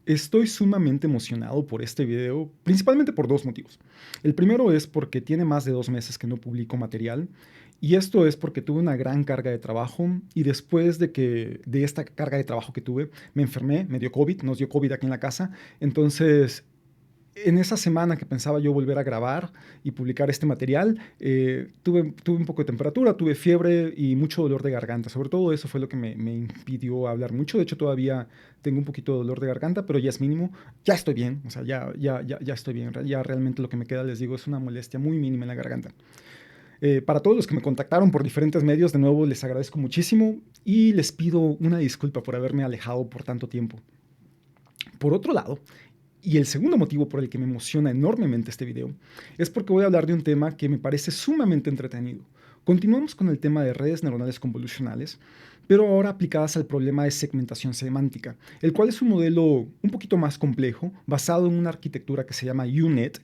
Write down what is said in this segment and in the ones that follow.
Estoy sumamente emocionado por este video, principalmente por dos motivos. El primero es porque tiene más de 2 meses que no publico material, y esto es porque tuve una gran carga de trabajo, y después de esta carga de trabajo que tuve, me enfermé, me dio COVID, nos dio COVID aquí en la casa. Entonces, en esa semana que pensaba yo volver a grabar y publicar este material, tuve un poco de temperatura, tuve fiebre y mucho dolor de garganta. Sobre todo eso fue lo que me impidió hablar mucho. De hecho, todavía tengo un poquito de dolor de garganta, pero ya es mínimo. Ya estoy bien, o sea, ya estoy bien. Ya realmente lo que me queda, les digo, es una molestia muy mínima en la garganta. Para todos los que me contactaron por diferentes medios, de nuevo les agradezco muchísimo y les pido una disculpa por haberme alejado por tanto tiempo. Por otro lado, y el segundo motivo por el que me emociona enormemente este video es porque voy a hablar de un tema que me parece sumamente entretenido. Continuamos con el tema de redes neuronales convolucionales, pero ahora aplicadas al problema de segmentación semántica, el cual es un modelo un poquito más complejo, basado en una arquitectura que se llama U-Net,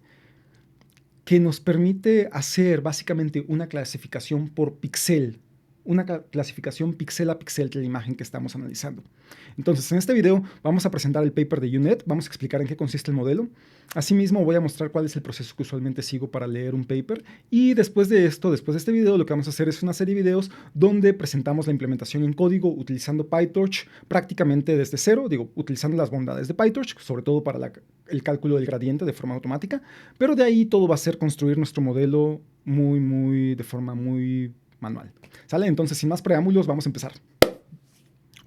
que nos permite hacer básicamente una clasificación por píxel, una clasificación píxel a píxel de la imagen que estamos analizando. Entonces, en este video vamos a presentar el paper de U-Net, vamos a explicar en qué consiste el modelo. Asimismo, voy a mostrar cuál es el proceso que usualmente sigo para leer un paper. Y después de este video, lo que vamos a hacer es una serie de videos donde presentamos la implementación en código utilizando PyTorch prácticamente desde cero, utilizando las bondades de PyTorch, sobre todo para el cálculo del gradiente de forma automática. Pero de ahí todo va a ser construir nuestro modelo de forma muy manual. ¿Sale? Entonces, sin más preámbulos, vamos a empezar.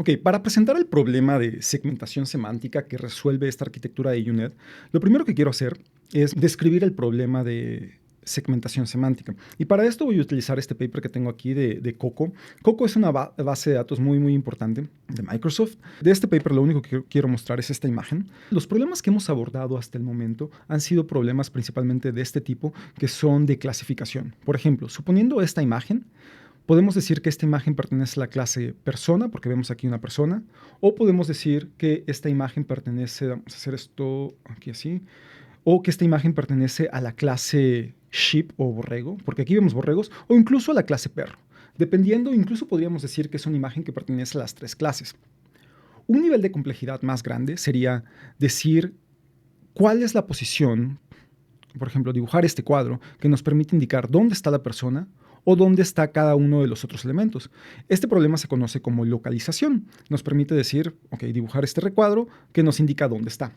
Ok, para presentar el problema de segmentación semántica que resuelve esta arquitectura de U-Net, lo primero que quiero hacer es describir el problema de segmentación semántica. Y para esto voy a utilizar este paper que tengo aquí de Coco. Coco es una base de datos muy importante de Microsoft. De este paper lo único que quiero mostrar es esta imagen. Los problemas que hemos abordado hasta el momento han sido problemas principalmente de este tipo, que son de clasificación. Por ejemplo, suponiendo esta imagen, podemos decir que esta imagen pertenece a la clase persona, porque vemos aquí una persona, o podemos decir que esta imagen pertenece, vamos a hacer esto aquí así, o que esta imagen pertenece a la clase sheep o borrego, porque aquí vemos borregos, o incluso a la clase perro. Dependiendo, incluso podríamos decir que es una imagen que pertenece a las tres clases. Un nivel de complejidad más grande sería decir cuál es la posición, por ejemplo, dibujar este cuadro que nos permite indicar dónde está la persona o dónde está cada uno de los otros elementos. Este problema se conoce como localización. Nos permite decir, ok, dibujar este recuadro que nos indica dónde está.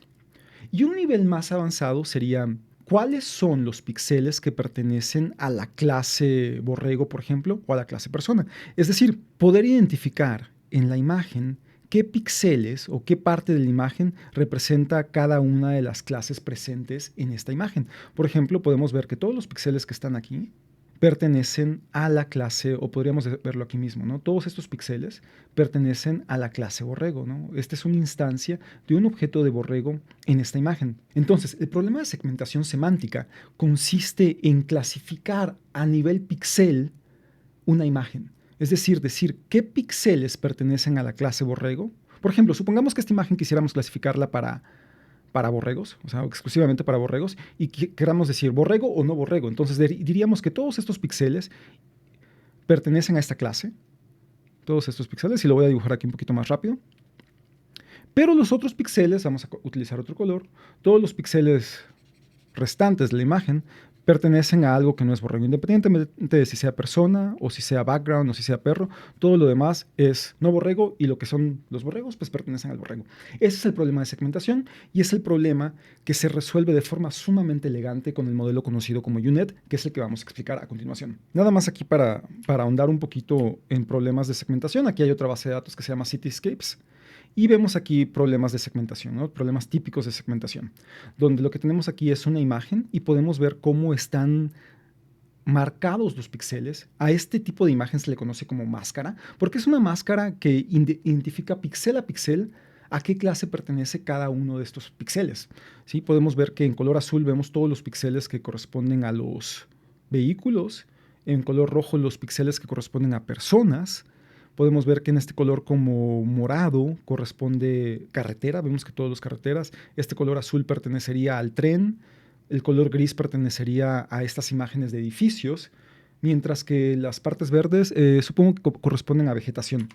Y un nivel más avanzado sería cuáles son los píxeles que pertenecen a la clase borrego, por ejemplo, o a la clase persona. Es decir, poder identificar en la imagen qué píxeles o qué parte de la imagen representa cada una de las clases presentes en esta imagen. Por ejemplo, podemos ver que todos los píxeles que están aquí pertenecen a la clase, o podríamos verlo aquí mismo, ¿no? Todos estos píxeles pertenecen a la clase borrego, ¿no? Esta es una instancia de un objeto de borrego en esta imagen. Entonces, el problema de segmentación semántica consiste en clasificar a nivel píxel una imagen. Es decir qué píxeles pertenecen a la clase borrego. Por ejemplo, supongamos que esta imagen quisiéramos clasificarla para borregos, o sea, exclusivamente para borregos, y queramos decir borrego o no borrego. Entonces diríamos que todos estos píxeles pertenecen a esta clase, todos estos píxeles, y lo voy a dibujar aquí un poquito más rápido. Pero los otros píxeles, vamos a utilizar otro color, todos los píxeles restantes de la imagen pertenecen a algo que no es borrego, independientemente de si sea persona o si sea background o si sea perro. Todo lo demás es no borrego, y lo que son los borregos pues pertenecen al borrego. Ese es el problema de segmentación, y es el problema que se resuelve de forma sumamente elegante con el modelo conocido como U-Net, que es el que vamos a explicar a continuación. Nada más aquí para ahondar un poquito en problemas de segmentación. Aquí hay otra base de datos que se llama Cityscapes. Y vemos aquí problemas de segmentación, ¿no? Problemas típicos de segmentación, donde lo que tenemos aquí es una imagen y podemos ver cómo están marcados los píxeles. A este tipo de imagen se le conoce como máscara, porque es una máscara que identifica píxel a píxel a qué clase pertenece cada uno de estos píxeles. ¿Sí? Podemos ver que en color azul vemos todos los píxeles que corresponden a los vehículos, en color rojo los píxeles que corresponden a personas. Podemos ver que en este color como morado corresponde carretera, vemos que todas las carreteras. Este color azul pertenecería al tren, el color gris pertenecería a estas imágenes de edificios, mientras que las partes verdes supongo que corresponden a vegetación.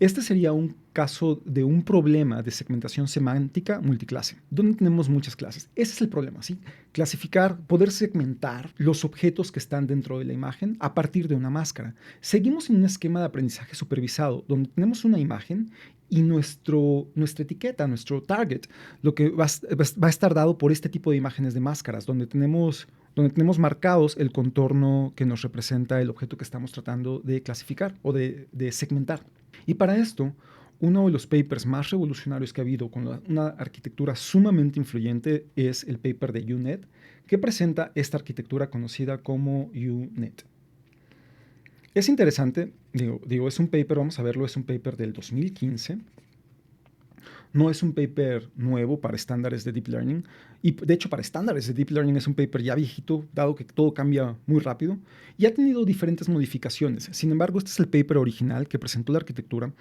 Este sería un caso de un problema de segmentación semántica multiclase, donde tenemos muchas clases. Ese es el problema, ¿sí? Clasificar, poder segmentar los objetos que están dentro de la imagen a partir de una máscara. Seguimos en un esquema de aprendizaje supervisado, donde tenemos una imagen y nuestra etiqueta, nuestro target, lo que va a estar dado por este tipo de imágenes de máscaras, donde tenemos marcados el contorno que nos representa el objeto que estamos tratando de clasificar o de segmentar. Y para esto, uno de los papers más revolucionarios que ha habido con una arquitectura sumamente influyente es el paper de U-Net, que presenta esta arquitectura conocida como U-Net. Es interesante, es un paper, vamos a verlo, es un paper del 2015. No es un paper nuevo para estándares de Deep Learning. Y de hecho, para estándares de Deep Learning es un paper ya viejito, dado que todo cambia muy rápido. Y ha tenido diferentes modificaciones. Sin embargo, este es el paper original que presentó la arquitectura,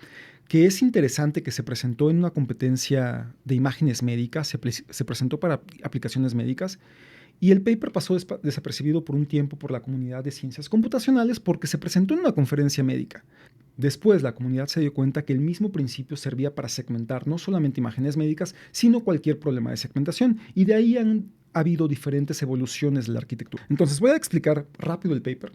que es interesante que se presentó en una competencia de imágenes médicas, se presentó para aplicaciones médicas. Y el paper pasó desapercibido por un tiempo por la comunidad de ciencias computacionales porque se presentó en una conferencia médica. Después, la comunidad se dio cuenta que el mismo principio servía para segmentar no solamente imágenes médicas, sino cualquier problema de segmentación, y de ahí han habido diferentes evoluciones de la arquitectura. Entonces, voy a explicar rápido el paper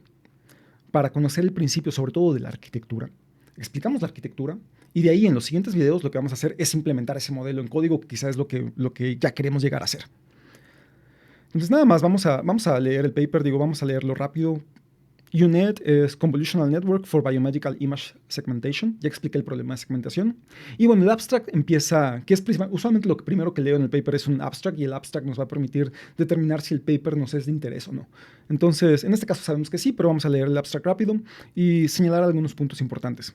para conocer el principio, sobre todo de la arquitectura. Explicamos la arquitectura, y de ahí en los siguientes videos lo que vamos a hacer es implementar ese modelo en código, que quizás es lo que ya queremos llegar a hacer. Entonces, nada más, vamos a leer el paper, vamos a leerlo rápido. U-Net es Convolutional Network for Biomedical Image Segmentation. Ya expliqué el problema de segmentación. Y bueno, el abstract empieza, que es usualmente lo primero que leo en el paper es un abstract, y el abstract nos va a permitir determinar si el paper nos es de interés o no. Entonces, en este caso sabemos que sí, pero vamos a leer el abstract rápido y señalar algunos puntos importantes.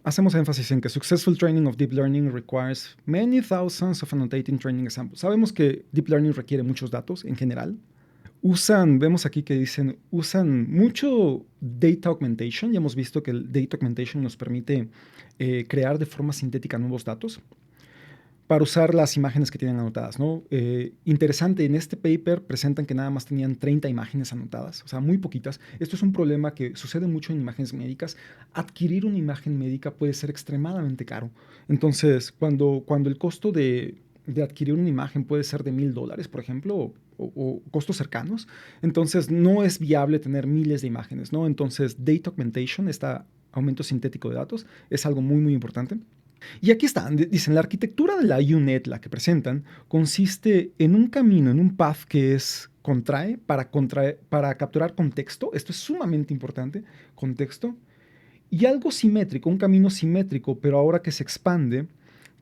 Hacemos énfasis en que successful training of deep learning requires many thousands of annotating training samples. Sabemos que deep learning requiere muchos datos en general. Vemos aquí que usan mucho data augmentation. Ya hemos visto que el data augmentation nos permite crear de forma sintética nuevos datos para usar las imágenes que tienen anotadas, ¿no? Interesante, en este paper presentan que nada más tenían 30 imágenes anotadas, o sea, muy poquitas. Esto es un problema que sucede mucho en imágenes médicas. Adquirir una imagen médica puede ser extremadamente caro. Entonces, cuando el costo de adquirir una imagen puede ser de $1,000, por ejemplo, o costos cercanos, entonces no es viable tener miles de imágenes, ¿no? Entonces, data augmentation, este aumento sintético de datos, es algo muy, muy importante. Y aquí está, dicen, la arquitectura de la U-Net, la que presentan, consiste en un camino, en un path que es contrae para capturar contexto. Esto es sumamente importante, contexto. Y algo simétrico, un camino simétrico, pero ahora que se expande,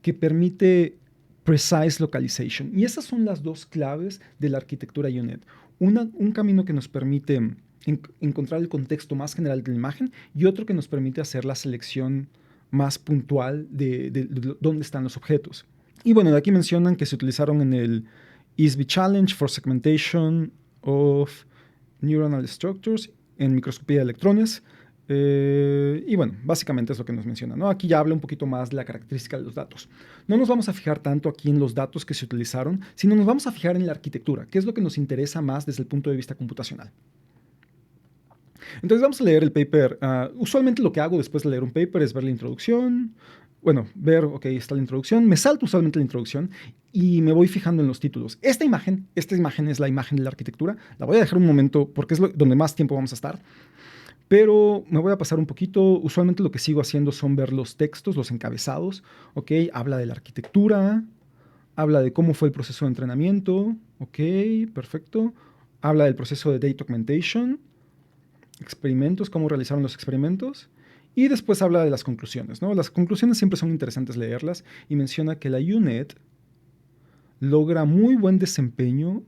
que permite precise localization. Y esas son las dos claves de la arquitectura U-Net. Un camino que nos permite encontrar el contexto más general de la imagen, y otro que nos permite hacer la selección más puntual de dónde están los objetos. Y bueno, de aquí mencionan que se utilizaron en el ISB Challenge for Segmentation of Neuronal Structures en microscopía de electrones. Y bueno, básicamente es lo que nos menciona, ¿no? Aquí ya habla un poquito más de la característica de los datos. No nos vamos a fijar tanto aquí en los datos que se utilizaron, sino nos vamos a fijar en la arquitectura, que es lo que nos interesa más desde el punto de vista computacional. Entonces vamos a leer el paper. Usualmente lo que hago después de leer un paper es ver la introducción. Bueno, ok, está la introducción. Me salto usualmente la introducción y me voy fijando en los títulos. Esta imagen es la imagen de la arquitectura. La voy a dejar un momento porque es donde más tiempo vamos a estar. Pero me voy a pasar un poquito. Usualmente lo que sigo haciendo son ver los textos, los encabezados. Ok, habla de la arquitectura. Habla de cómo fue el proceso de entrenamiento. Ok, perfecto. Habla del proceso de data augmentation. Experimentos, cómo realizaron los experimentos, y después habla de las conclusiones, ¿no? Las conclusiones siempre son interesantes leerlas, y menciona que la U-Net logra muy buen desempeño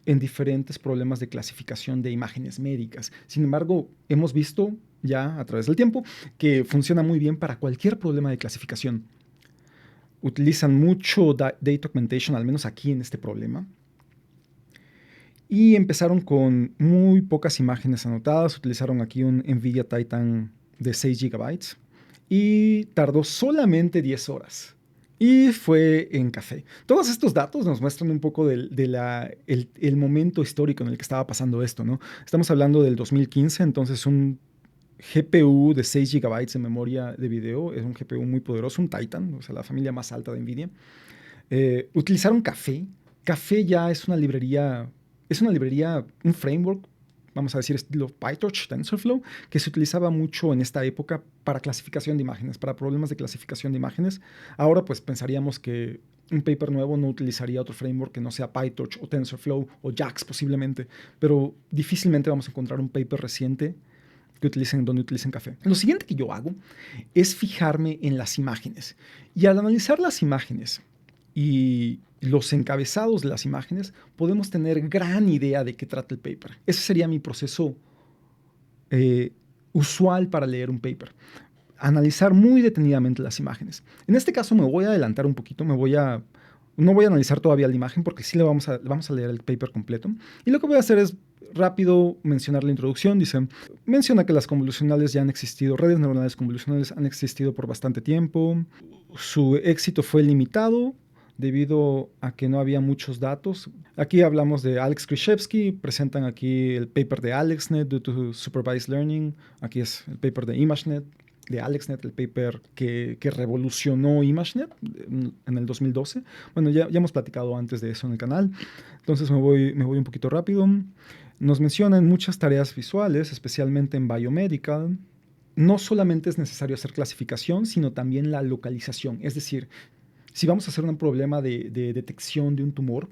en diferentes problemas de clasificación de imágenes médicas. Sin embargo, hemos visto ya a través del tiempo que funciona muy bien para cualquier problema de clasificación. Utilizan mucho data augmentation, al menos aquí en este problema. Y empezaron con muy pocas imágenes anotadas. Utilizaron aquí un NVIDIA Titan de 6 GB y tardó solamente 10 horas Y fue en café. Todos estos datos nos muestran un poco el momento histórico en el que estaba pasando esto, ¿no? Estamos hablando del 2015, entonces un GPU de 6 gigabytes de memoria de video, es un GPU muy poderoso, un Titan, o sea, la familia más alta de NVIDIA. Utilizaron Café. Café ya es una librería, un framework, vamos a decir estilo PyTorch, TensorFlow, que se utilizaba mucho en esta época para clasificación de imágenes, para problemas de clasificación de imágenes. Ahora pues pensaríamos que un paper nuevo no utilizaría otro framework que no sea PyTorch o TensorFlow o JAX posiblemente, pero difícilmente vamos a encontrar un paper reciente donde utilicen café. Lo siguiente que yo hago es fijarme en las imágenes. Y al analizar las imágenes y los encabezados de las imágenes, podemos tener gran idea de qué trata el paper. Ese sería mi proceso eh, usual para leer un paper. Analizar muy detenidamente las imágenes. En este caso me voy a adelantar un poquito, no voy a analizar todavía la imagen porque sí vamos a leer el paper completo. Y lo que voy a hacer es rápido mencionar la introducción. Menciona que las convolucionales ya han existido, redes neuronales convolucionales han existido por bastante tiempo. Su éxito fue limitado debido a que no había muchos datos. Aquí hablamos de Alex Krzyzewski, presentan aquí el paper de AlexNet due to Supervised Learning. Aquí es el paper de ImageNet, de AlexNet, el paper que revolucionó ImageNet en el 2012. Bueno, ya hemos platicado antes de eso en el canal, entonces me voy un poquito rápido. Nos mencionan muchas tareas visuales, especialmente en Biomedical. No solamente es necesario hacer clasificación, sino también la localización. Es decir, si vamos a hacer un problema de detección de un tumor,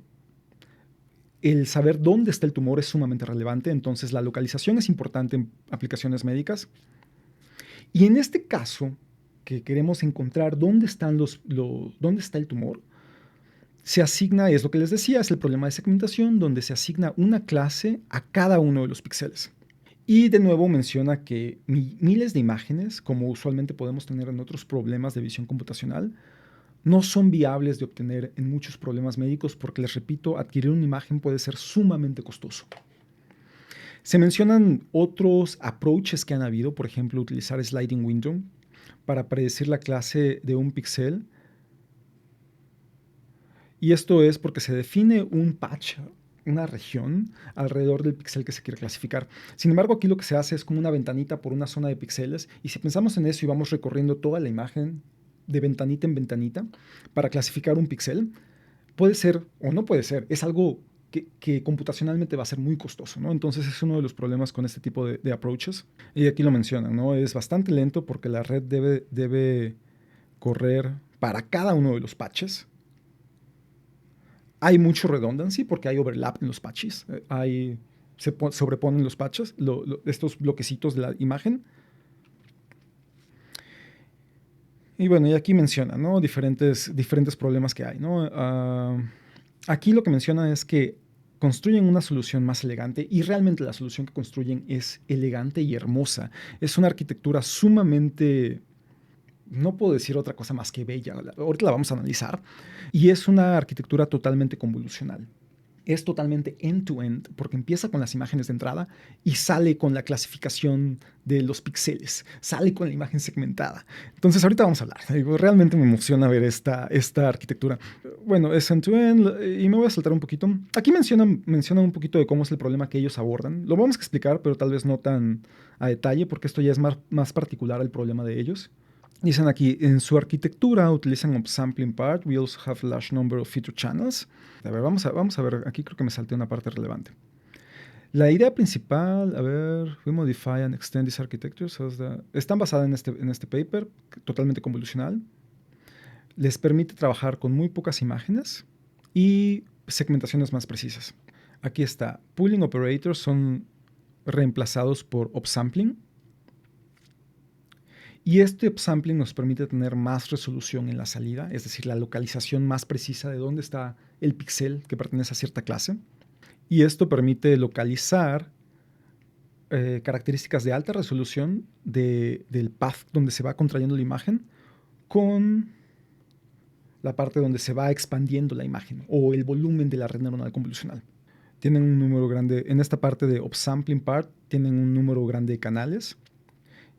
el saber dónde está el tumor es sumamente relevante, entonces la localización es importante en aplicaciones médicas. Y en este caso, que queremos encontrar dónde dónde está el tumor, se asigna, es lo que les decía, es el problema de segmentación, donde se asigna una clase a cada uno de los píxeles. Y de nuevo menciona que miles de imágenes, como usualmente podemos tener en otros problemas de visión computacional, no son viables de obtener en muchos problemas médicos porque, les repito, adquirir una imagen puede ser sumamente costoso. Se mencionan otros approaches que han habido, por ejemplo, utilizar sliding window para predecir la clase de un píxel. Y esto es porque se define un patch, una región alrededor del píxel que se quiere clasificar. Sin embargo, aquí lo que se hace es como una ventanita por una zona de píxeles, y si pensamos en eso y vamos recorriendo toda la imagen de ventanita en ventanita para clasificar un píxel, puede ser o no puede ser, es algo que computacionalmente va a ser muy costoso, ¿no? Entonces es uno de los problemas con este tipo de approaches. Y aquí lo mencionan, ¿no? Es bastante lento porque la red debe correr para cada uno de los patches. Hay mucho redundancy porque hay overlap en los patches. Se sobreponen los patches, estos bloquecitos de la imagen. Y bueno, y aquí menciona, ¿no? Diferentes problemas que hay, ¿no? Aquí lo que menciona es que construyen una solución más elegante, y realmente la solución que construyen es elegante y hermosa. Es una arquitectura sumamente, no puedo decir otra cosa más que bella. Ahorita la vamos a analizar. Y es una arquitectura totalmente convolucional. Es totalmente end-to-end porque empieza con las imágenes de entrada y sale con la clasificación de los píxeles, sale con la imagen segmentada. Entonces ahorita vamos a hablar. Realmente me emociona ver esta arquitectura. Bueno, es end-to-end y me voy a saltar un poquito. Aquí mencionan un poquito de cómo es el problema que ellos abordan. Lo vamos a explicar, pero tal vez no tan a detalle porque esto ya es más particular al problema de ellos. Dicen aquí, en su arquitectura utilizan upsampling part. We also have a large number of feature channels. A ver, vamos a ver, aquí creo que me salté una parte relevante. La idea principal, a ver, we modify and extend this architecture. Están basadas en este paper, totalmente convolucional. Les permite trabajar con muy pocas imágenes y segmentaciones más precisas. Aquí está, pooling operators son reemplazados por upsampling. Y este upsampling nos permite tener más resolución en la salida, es decir, la localización más precisa de dónde está el píxel que pertenece a cierta clase. Y esto permite localizar características de alta resolución del path donde se va contrayendo la imagen con la parte donde se va expandiendo la imagen o el volumen de la red neuronal convolucional. Tienen un número grande, en esta parte de upsampling part, tienen un número grande de canales.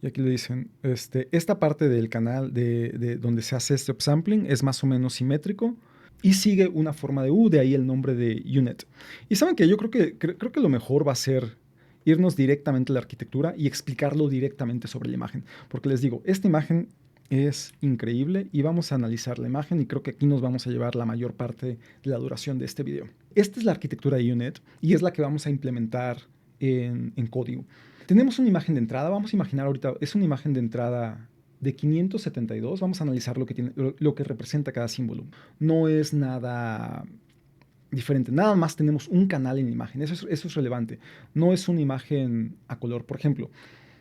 Y aquí le dicen, esta parte del canal de donde se hace este upsampling es más o menos simétrico y sigue una forma de U, de ahí el nombre de UNet. Y saben que yo creo que lo mejor va a ser irnos directamente a la arquitectura y explicarlo directamente sobre la imagen. Porque les digo, esta imagen es increíble y vamos a analizar la imagen y creo que aquí nos vamos a llevar la mayor parte de la duración de este video. Esta es la arquitectura de UNet y es la que vamos a implementar en código. Tenemos una imagen de entrada, vamos a imaginar ahorita, es una imagen de entrada de 572, vamos a analizar lo que representa cada símbolo. No es nada diferente, nada más tenemos un canal en la imagen, eso es relevante. No es una imagen a color, por ejemplo.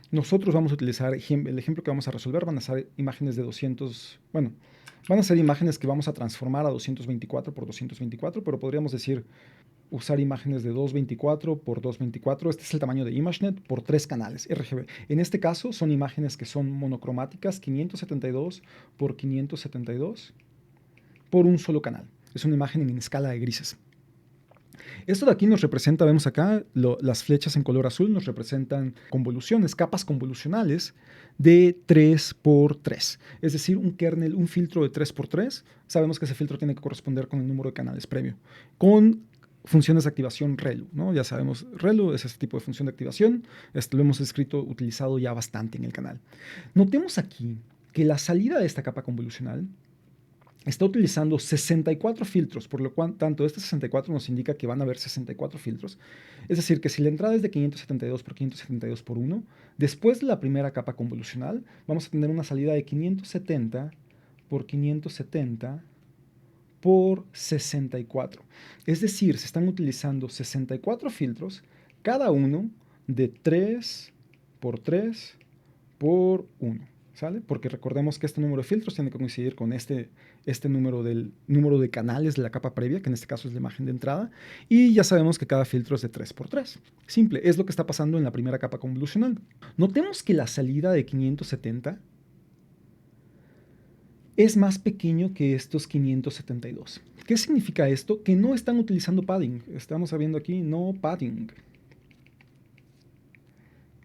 Nosotros vamos a utilizar, el ejemplo que vamos a resolver van a ser imágenes de 200, bueno, van a ser imágenes que vamos a transformar a 224 por 224, pero podríamos decir usar imágenes de 224 por 224. Este es el tamaño de ImageNet por 3 canales RGB. En este caso son imágenes que son monocromáticas, 572 por 572 por un solo canal. Es una imagen en escala de grises. Esto de aquí nos representa, vemos acá, las flechas en color azul nos representan convoluciones, capas convolucionales de 3x3. Es decir, un kernel, un filtro de 3x3. Sabemos que ese filtro tiene que corresponder con el número de canales previo. Con funciones de activación ReLU, ¿no? Ya sabemos, ReLU es este tipo de función de activación. Esto lo hemos utilizado ya bastante en el canal. Notemos aquí que la salida de esta capa convolucional está utilizando 64 filtros, por lo cual tanto este 64 nos indica que van a haber 64 filtros. Es decir, que si la entrada es de 572 por 572 por 1, después de la primera capa convolucional vamos a tener una salida de 570 por 570 por 64. Es decir, se están utilizando 64 filtros, cada uno de 3 por 3 por 1. ¿Sale? Porque recordemos que este número de filtros tiene que coincidir con este número del número de canales de la capa previa, que en este caso es la imagen de entrada, y ya sabemos que cada filtro es de 3x3. Simple, es lo que está pasando en la primera capa convolucional. Notemos que la salida de 570 es más pequeño que estos 572. ¿Qué significa esto? Que no están utilizando padding. Estamos viendo aquí no padding.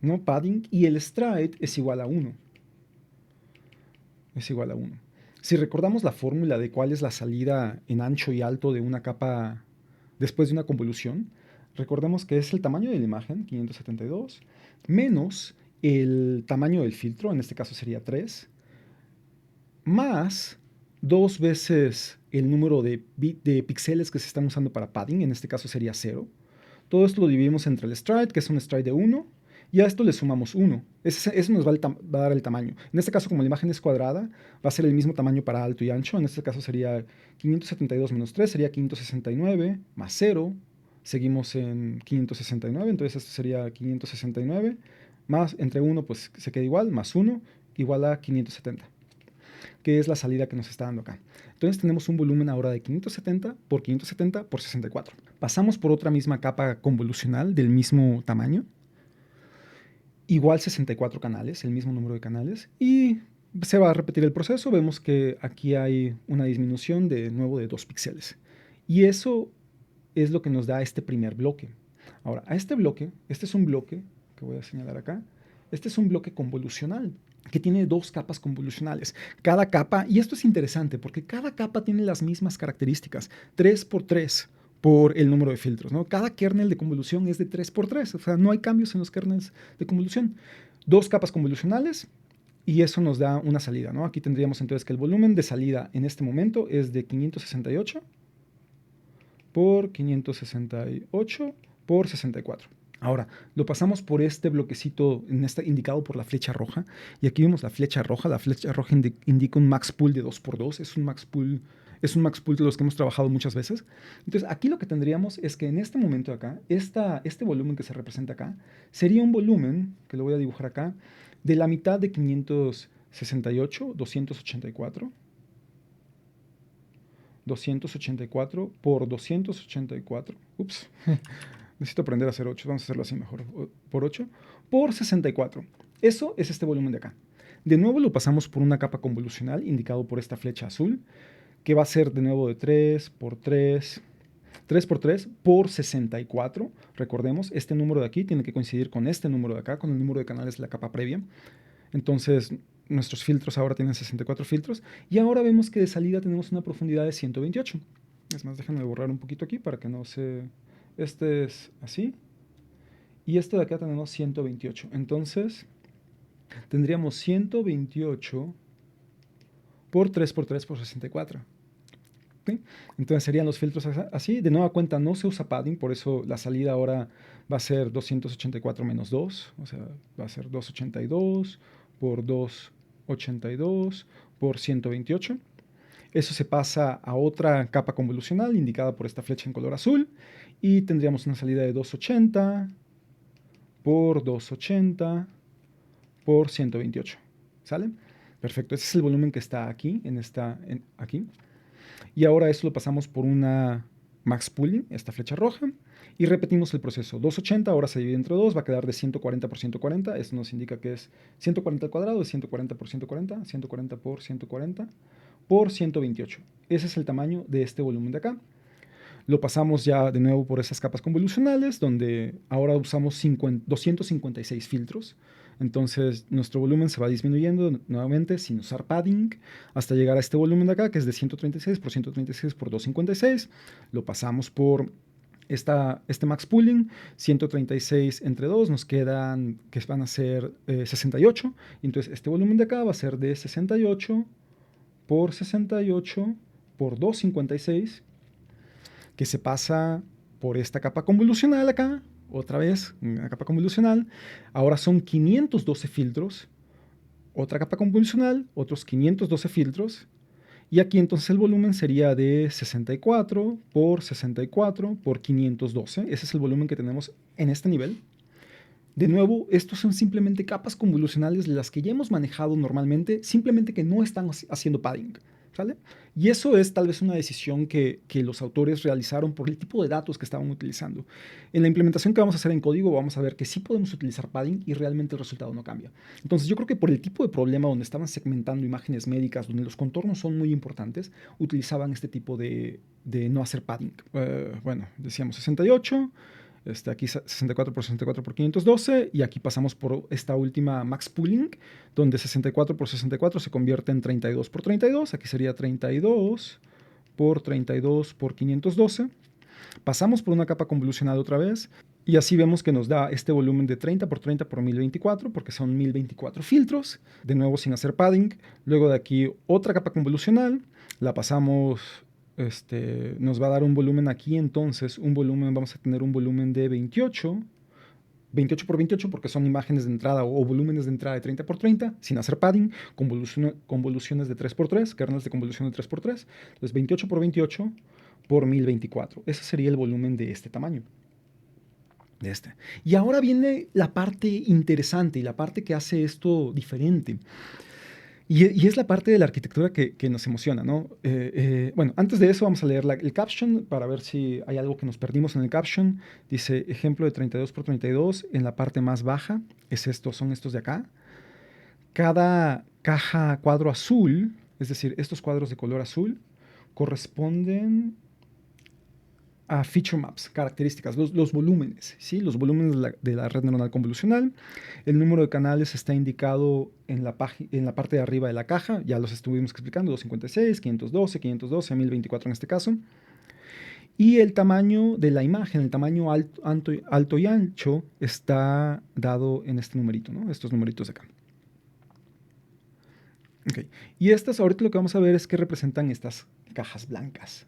No padding, y el stride es igual a 1. Es igual a 1. Si recordamos la fórmula de cuál es la salida en ancho y alto de una capa después de una convolución, recordemos que es el tamaño de la imagen, 572, menos el tamaño del filtro, en este caso sería 3, más 2 veces el número de píxeles que se están usando para padding, en este caso sería 0. Todo esto lo dividimos entre el stride, que es un stride de 1, y a esto le sumamos 1. Eso nos va a dar el tamaño. En este caso, como la imagen es cuadrada, va a ser el mismo tamaño para alto y ancho. En este caso sería 572 menos 3, sería 569, más 0. Seguimos en 569, entonces esto sería 569, más entre 1, pues se queda igual, más 1, igual a 570, que es la salida que nos está dando acá. Entonces tenemos un volumen ahora de 570 por 570 por 64. Pasamos por otra misma capa convolucional del mismo tamaño, igual 64 canales, el mismo número de canales, y se va a repetir el proceso. Vemos que aquí hay una disminución de nuevo de 2 píxeles. Y eso es lo que nos da este primer bloque. Ahora, a este bloque, este es un bloque que voy a señalar acá, este es un bloque convolucional que tiene 2 capas convolucionales. Cada capa, y esto es interesante porque cada capa tiene las mismas características, 3x3 por el número de filtros, ¿no? Cada kernel de convolución es de 3x3, o sea, no hay cambios en los kernels de convolución. 2 capas convolucionales y eso nos da una salida, ¿no? Aquí tendríamos entonces que el volumen de salida en este momento es de 568 por 568 por 64. Ahora, lo pasamos por este bloquecito indicado por la flecha roja, y aquí vemos la flecha roja. La flecha roja indica un max pool de 2x2, es un max pool de los que hemos trabajado muchas veces. Entonces, aquí lo que tendríamos es que en este momento acá, este volumen que se representa acá, sería un volumen, que lo voy a dibujar acá, de la mitad de 568, 284, 284 por 284, ups, necesito aprender a hacer 8, vamos a hacerlo así mejor, por 8, por 64. Eso es este volumen de acá. De nuevo lo pasamos por una capa convolucional indicado por esta flecha azul, que va a ser de nuevo de 3 por 3, 3 por 3 por 64. Recordemos, este número de aquí tiene que coincidir con este número de acá, con el número de canales de la capa previa. Entonces, nuestros filtros ahora tienen 64 filtros. Y ahora vemos que de salida tenemos una profundidad de 128. Es más, déjenme borrar un poquito aquí para que no se... Este es así. Y este de acá tenemos 128. Entonces, tendríamos 128 por 3 por 3 por 64. ¿Sí? Entonces serían los filtros así. De nueva cuenta no se usa padding, por eso la salida ahora va a ser 284 menos 2. O sea, va a ser 282 por 282 por 128. Eso se pasa a otra capa convolucional indicada por esta flecha en color azul. Y tendríamos una salida de 280 por 280 por 128. ¿Sale? Perfecto. Ese es el volumen que está aquí, aquí. Y ahora eso lo pasamos por una max pooling, esta flecha roja, y repetimos el proceso. 280 ahora se divide entre 2, va a quedar de 140 por 140. Esto nos indica que es 140 al cuadrado, es 140 por 140, 140 por 140 por 128. Ese es el tamaño de este volumen de acá. Lo pasamos ya de nuevo por esas capas convolucionales, donde ahora usamos 256 filtros. Entonces nuestro volumen se va disminuyendo nuevamente sin usar padding hasta llegar a este volumen de acá, que es de 136 por 136 por 256. Lo pasamos por este max pooling, 136 entre 2, nos quedan, que van a ser 68. Entonces este volumen de acá va a ser de 68 por 68 por 256, que se pasa por esta capa convolucional acá, otra vez, una capa convolucional. Ahora son 512 filtros, otra capa convolucional, otros 512 filtros. Y aquí entonces el volumen sería de 64 por 64 por 512. Ese es el volumen que tenemos en este nivel. De nuevo, estos son simplemente capas convolucionales de las que ya hemos manejado normalmente, simplemente que no están haciendo padding. ¿Sale? Y eso es tal vez una decisión que los autores realizaron por el tipo de datos que estaban utilizando. En la implementación que vamos a hacer en código vamos a ver que sí podemos utilizar padding y realmente el resultado no cambia. Entonces yo creo que por el tipo de problema donde estaban segmentando imágenes médicas, donde los contornos son muy importantes, utilizaban este tipo de no hacer padding. Bueno, decíamos 68. Aquí 64 por 64 por 512 y aquí pasamos por esta última max pooling donde 64 por 64 se convierte en 32 por 32, aquí sería 32 por 32 por 512. Pasamos por una capa convolucionada otra vez y así vemos que nos da este volumen de 30 por 30 por 1024 porque son 1024 filtros, de nuevo sin hacer padding. Luego de aquí otra capa convolucional, la pasamos. Nos va a dar un volumen aquí, entonces vamos a tener un volumen de 28 por 28 porque son imágenes de entrada o volúmenes de entrada de 30 por 30 sin hacer padding, convoluciones de 3 por 3, kernels de convolución de 3 por 3. Entonces 28 por 28 por 1024. Ese sería el volumen de este tamaño. Y ahora viene la parte interesante y la parte que hace esto diferente. Y es la parte de la arquitectura que nos emociona, ¿no? Bueno, antes de eso vamos a leer el caption para ver si hay algo que nos perdimos en el caption. Dice, ejemplo de 32 por 32 en la parte más baja, son estos de acá. Cada cuadro azul, es decir, estos cuadros de color azul, corresponden a feature maps, características, los volúmenes, ¿sí? Los volúmenes de la red neuronal convolucional. El número de canales está indicado en la parte de arriba de la caja, ya los estuvimos explicando, 256, 512, 512, 1024 en este caso. Y el tamaño de la imagen, el tamaño alto y ancho, está dado en este numerito, ¿no? Estos numeritos de acá. Okay. Y ahorita lo que vamos a ver es qué representan estas cajas blancas.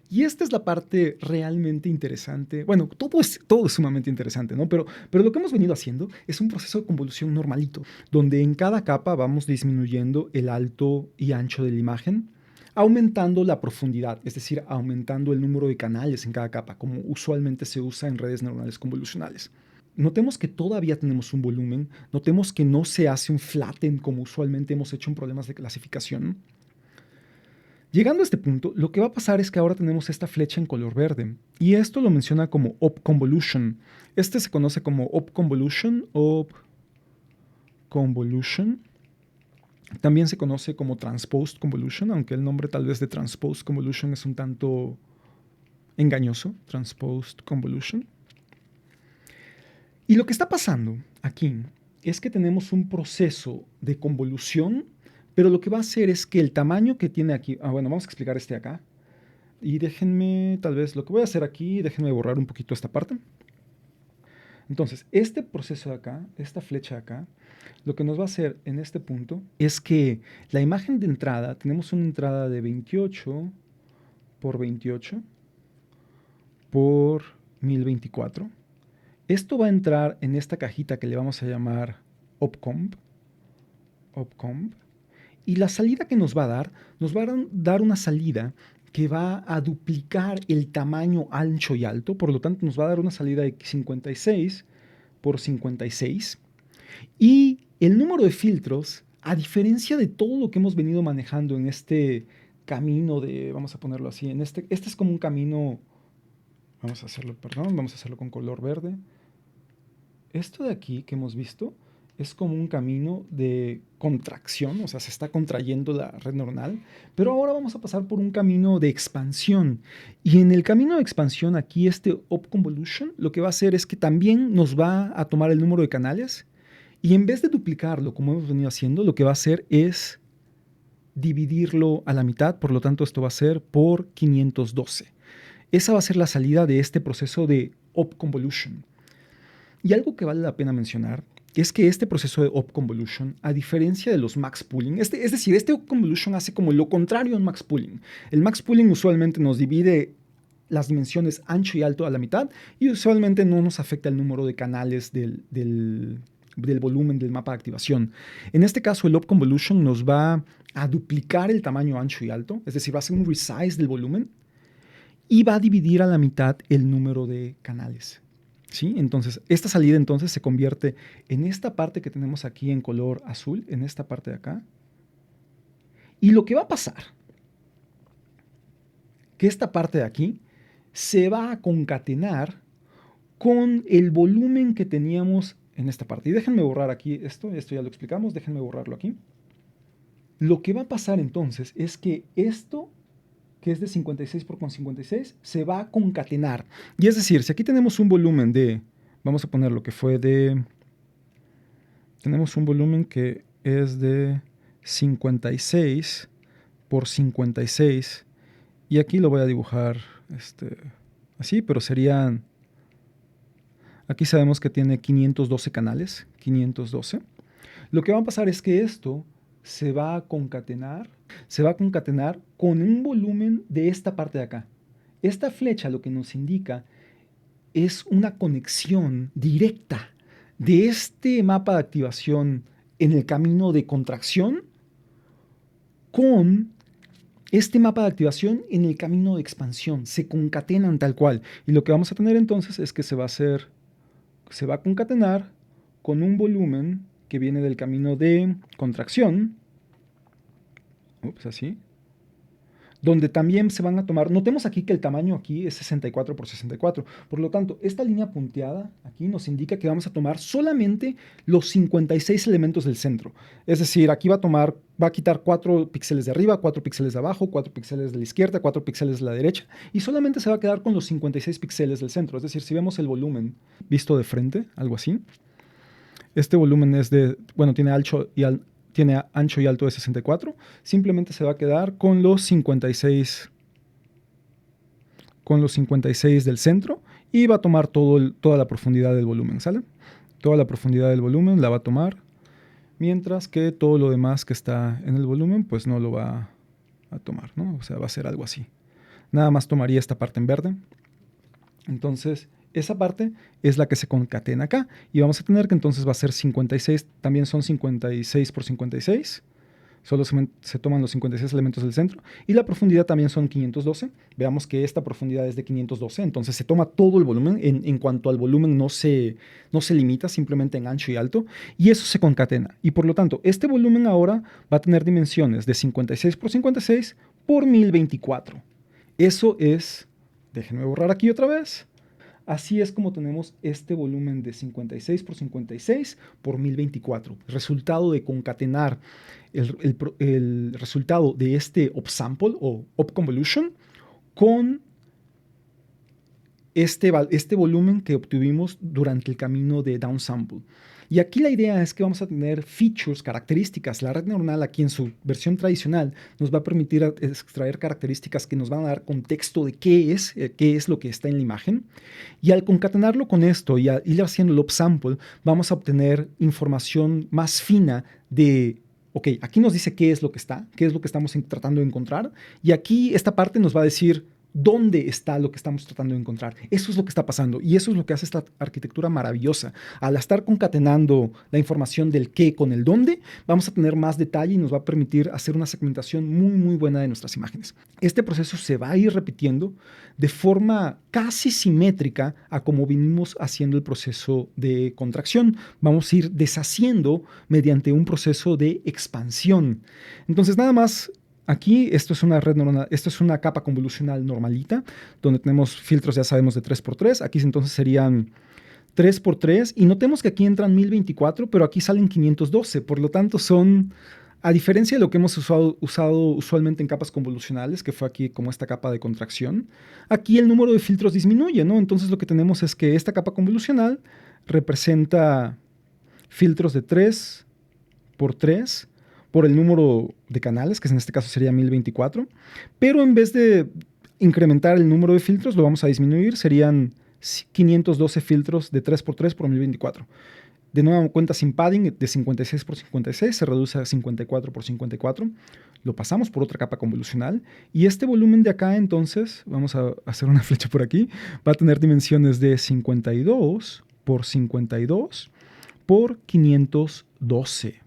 Y esta es la parte realmente interesante. Bueno, todo es sumamente interesante, ¿no? Pero lo que hemos venido haciendo es un proceso de convolución normalito, donde en cada capa vamos disminuyendo el alto y ancho de la imagen, aumentando la profundidad, es decir, aumentando el número de canales en cada capa, como usualmente se usa en redes neuronales convolucionales. Notemos que todavía tenemos un volumen, notemos que no se hace un flatten como usualmente hemos hecho en problemas de clasificación. Llegando a este punto, lo que va a pasar es que ahora tenemos esta flecha en color verde, y esto lo menciona como op convolution. Este se conoce como op convolution. También se conoce como transposed convolution, aunque el nombre tal vez de transposed convolution es un tanto engañoso. Transposed convolution. Y lo que está pasando aquí es que tenemos un proceso de convolución, pero lo que va a hacer es que el tamaño que tiene aquí, bueno, vamos a explicar este acá. Y déjenme, tal vez, lo que voy a hacer aquí, déjenme borrar un poquito esta parte. Entonces, este proceso de acá, esta flecha de acá, lo que nos va a hacer en este punto es que la imagen de entrada, tenemos una entrada de 28 por 28 por 1024. Esto va a entrar en esta cajita que le vamos a llamar opcomp. Y la salida que nos va a dar una salida que va a duplicar el tamaño ancho y alto, por lo tanto nos va a dar una salida de 56 por 56. Y el número de filtros, a diferencia de todo lo que hemos venido manejando en este camino de, vamos a ponerlo así, este es como un camino, vamos a hacerlo, perdón, vamos a hacerlo con color verde. Esto de aquí que hemos visto es como un camino de contracción, o sea, se está contrayendo la red neuronal, pero ahora vamos a pasar por un camino de expansión. Y en el camino de expansión, aquí este OpConvolution, lo que va a hacer es que también nos va a tomar el número de canales y en vez de duplicarlo como hemos venido haciendo, lo que va a hacer es dividirlo a la mitad, por lo tanto esto va a ser por 512. Esa va a ser la salida de este proceso de OpConvolution. Y algo que vale la pena mencionar es que este proceso de OpConvolution, a diferencia de los max pooling, es decir, este OpConvolution hace como lo contrario a un max pooling. El max pooling usualmente nos divide las dimensiones ancho y alto a la mitad y usualmente no nos afecta el número de canales del volumen del mapa de activación. En este caso, el OpConvolution nos va a duplicar el tamaño ancho y alto, es decir, va a hacer un resize del volumen y va a dividir a la mitad el número de canales. ¿Sí? Entonces, esta salida entonces se convierte en esta parte que tenemos aquí en color azul, en esta parte de acá. Y lo que va a pasar, que esta parte de aquí se va a concatenar con el volumen que teníamos en esta parte. Y déjenme borrar aquí esto ya lo explicamos, déjenme borrarlo aquí. Lo que va a pasar entonces es que esto, que es de 56 por con 56, se va a concatenar. Y es decir, si aquí tenemos un volumen de, vamos a poner lo que fue de, tenemos un volumen que es de 56 por 56, y aquí lo voy a dibujar así, pero serían, aquí sabemos que tiene 512 canales, 512. Lo que va a pasar es que esto se va a concatenar con un volumen de esta parte de acá. Esta flecha lo que nos indica es una conexión directa de este mapa de activación en el camino de contracción con este mapa de activación en el camino de expansión. Se concatenan tal cual. Y lo que vamos a tener entonces es que se va a concatenar con un volumen que viene del camino de contracción. Así. Donde también se van a tomar, notemos aquí que el tamaño aquí es 64 por 64, por lo tanto, esta línea punteada aquí nos indica que vamos a tomar solamente los 56 elementos del centro, es decir, aquí va a quitar 4 píxeles de arriba, 4 píxeles de abajo, 4 píxeles de la izquierda, 4 píxeles de la derecha, y solamente se va a quedar con los 56 píxeles del centro, es decir, si vemos el volumen visto de frente, algo así, este volumen es tiene ancho y alto de 64, simplemente se va a quedar con los 56 del centro y va a tomar toda la profundidad del volumen, ¿sale? Toda la profundidad del volumen la va a tomar, mientras que todo lo demás que está en el volumen pues no lo va a tomar, ¿no? O sea, va a ser algo así. Nada más tomaría esta parte en verde. Entonces, esa parte es la que se concatena acá. Y vamos a tener que entonces va a ser 56, también son 56 por 56. Solo se toman los 56 elementos del centro. Y la profundidad también son 512. Veamos que esta profundidad es de 512. Entonces se toma todo el volumen. En cuanto al volumen no se limita simplemente en ancho y alto. Y eso se concatena. Y por lo tanto, este volumen ahora va a tener dimensiones de 56 por 56 por 1024. Eso es, déjenme borrar aquí otra vez. Así es como tenemos este volumen de 56 por 56 por 1024. Resultado de concatenar el resultado de este upsample o upconvolution con este volumen que obtuvimos durante el camino de downsample. Y aquí la idea es que vamos a tener features, características. La red neuronal aquí en su versión tradicional nos va a permitir extraer características que nos van a dar contexto de qué es lo que está en la imagen. Y al concatenarlo con esto y ir haciendo el upsample, vamos a obtener información más fina de, ok, aquí nos dice qué es lo que está, qué es lo que estamos tratando de encontrar. Y aquí esta parte nos va a decir dónde está lo que estamos tratando de encontrar. Eso es lo que está pasando y eso es lo que hace esta arquitectura maravillosa. Al estar concatenando la información del qué con el dónde, vamos a tener más detalle y nos va a permitir hacer una segmentación muy, muy buena de nuestras imágenes. Este proceso se va a ir repitiendo de forma casi simétrica a como vinimos haciendo el proceso de contracción. Vamos a ir deshaciendo mediante un proceso de expansión. Entonces, nada más. Aquí esto es una red neuronal, esto es una capa convolucional normalita, donde tenemos filtros, ya sabemos, de 3x3. Aquí entonces serían 3x3. Y notemos que aquí entran 1024, pero aquí salen 512. Por lo tanto, son, a diferencia de lo que hemos usado usualmente en capas convolucionales, que fue aquí como esta capa de contracción, aquí el número de filtros disminuye, ¿no? Entonces lo que tenemos es que esta capa convolucional representa filtros de 3x3 por el número de canales, que en este caso sería 1024, pero en vez de incrementar el número de filtros, lo vamos a disminuir, serían 512 filtros de 3x3 por 1024. De nueva cuenta sin padding, de 56 por 56 se reduce a 54 por 54. Lo pasamos por otra capa convolucional y este volumen de acá, entonces, vamos a hacer una flecha por aquí, va a tener dimensiones de 52 por 52 por 512.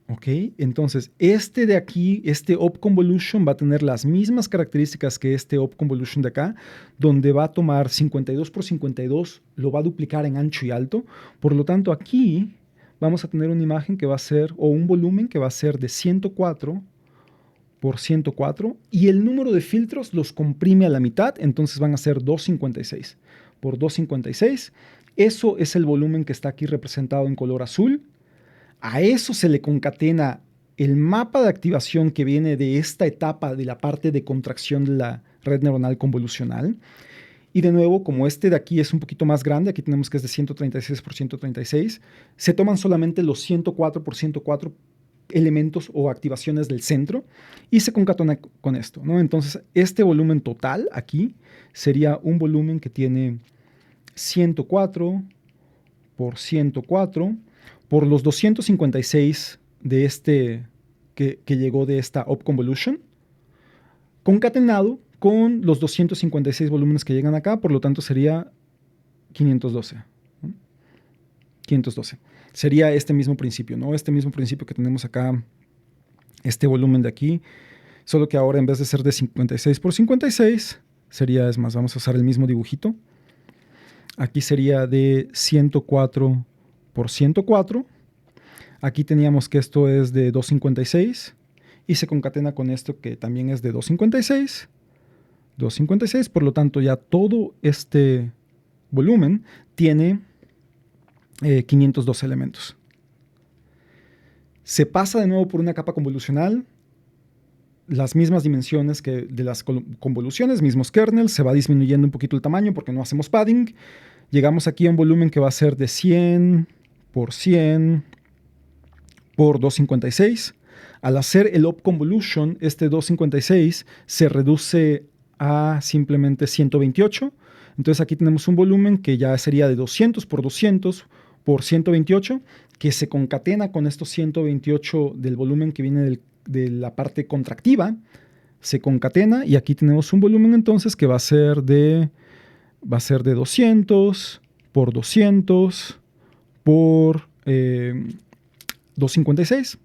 Ok, entonces este de aquí, este Up Convolution va a tener las mismas características que este Up Convolution de acá, donde va a tomar 52 por 52, lo va a duplicar en ancho y alto. Por lo tanto, aquí vamos a tener una imagen que va a ser, o un volumen que va a ser de 104 por 104, y el número de filtros los comprime a la mitad, entonces van a ser 256 por 256. Eso es el volumen que está aquí representado en color azul. A eso se le concatena el mapa de activación que viene de esta etapa de la parte de contracción de la red neuronal convolucional. Y de nuevo, como este de aquí es un poquito más grande, aquí tenemos que es de 136 por 136, se toman solamente los 104 por 104 elementos o activaciones del centro y se concatena con esto, ¿no? Entonces, este volumen total aquí sería un volumen que tiene 104 por 104 por los 256 de este que llegó de esta Up Convolution, concatenado con los 256 volúmenes que llegan acá, por lo tanto sería 512. ¿No? 512. Sería este mismo principio, ¿no? Este mismo principio que tenemos acá, este volumen de aquí, solo que ahora en vez de ser de 56 por 56, sería, es más, vamos a usar el mismo dibujito. Aquí sería de 104 por 104. Aquí teníamos que esto es de 256 y se concatena con esto que también es de 256. 256, por lo tanto ya todo este volumen tiene 512 elementos. Se pasa de nuevo por una capa convolucional, las mismas dimensiones que de las convoluciones, mismos kernels, se va disminuyendo un poquito el tamaño porque no hacemos padding. Llegamos aquí a un volumen que va a ser de 100 por 100 por 256. Al hacer el Up Convolution, este 256 se reduce a simplemente 128. Entonces aquí tenemos un volumen que ya sería de 200 por 200 por 128, que se concatena con estos 128 del volumen que viene de la parte contractiva. Se concatena y aquí tenemos un volumen entonces que va a ser de 200 por 200 por 256.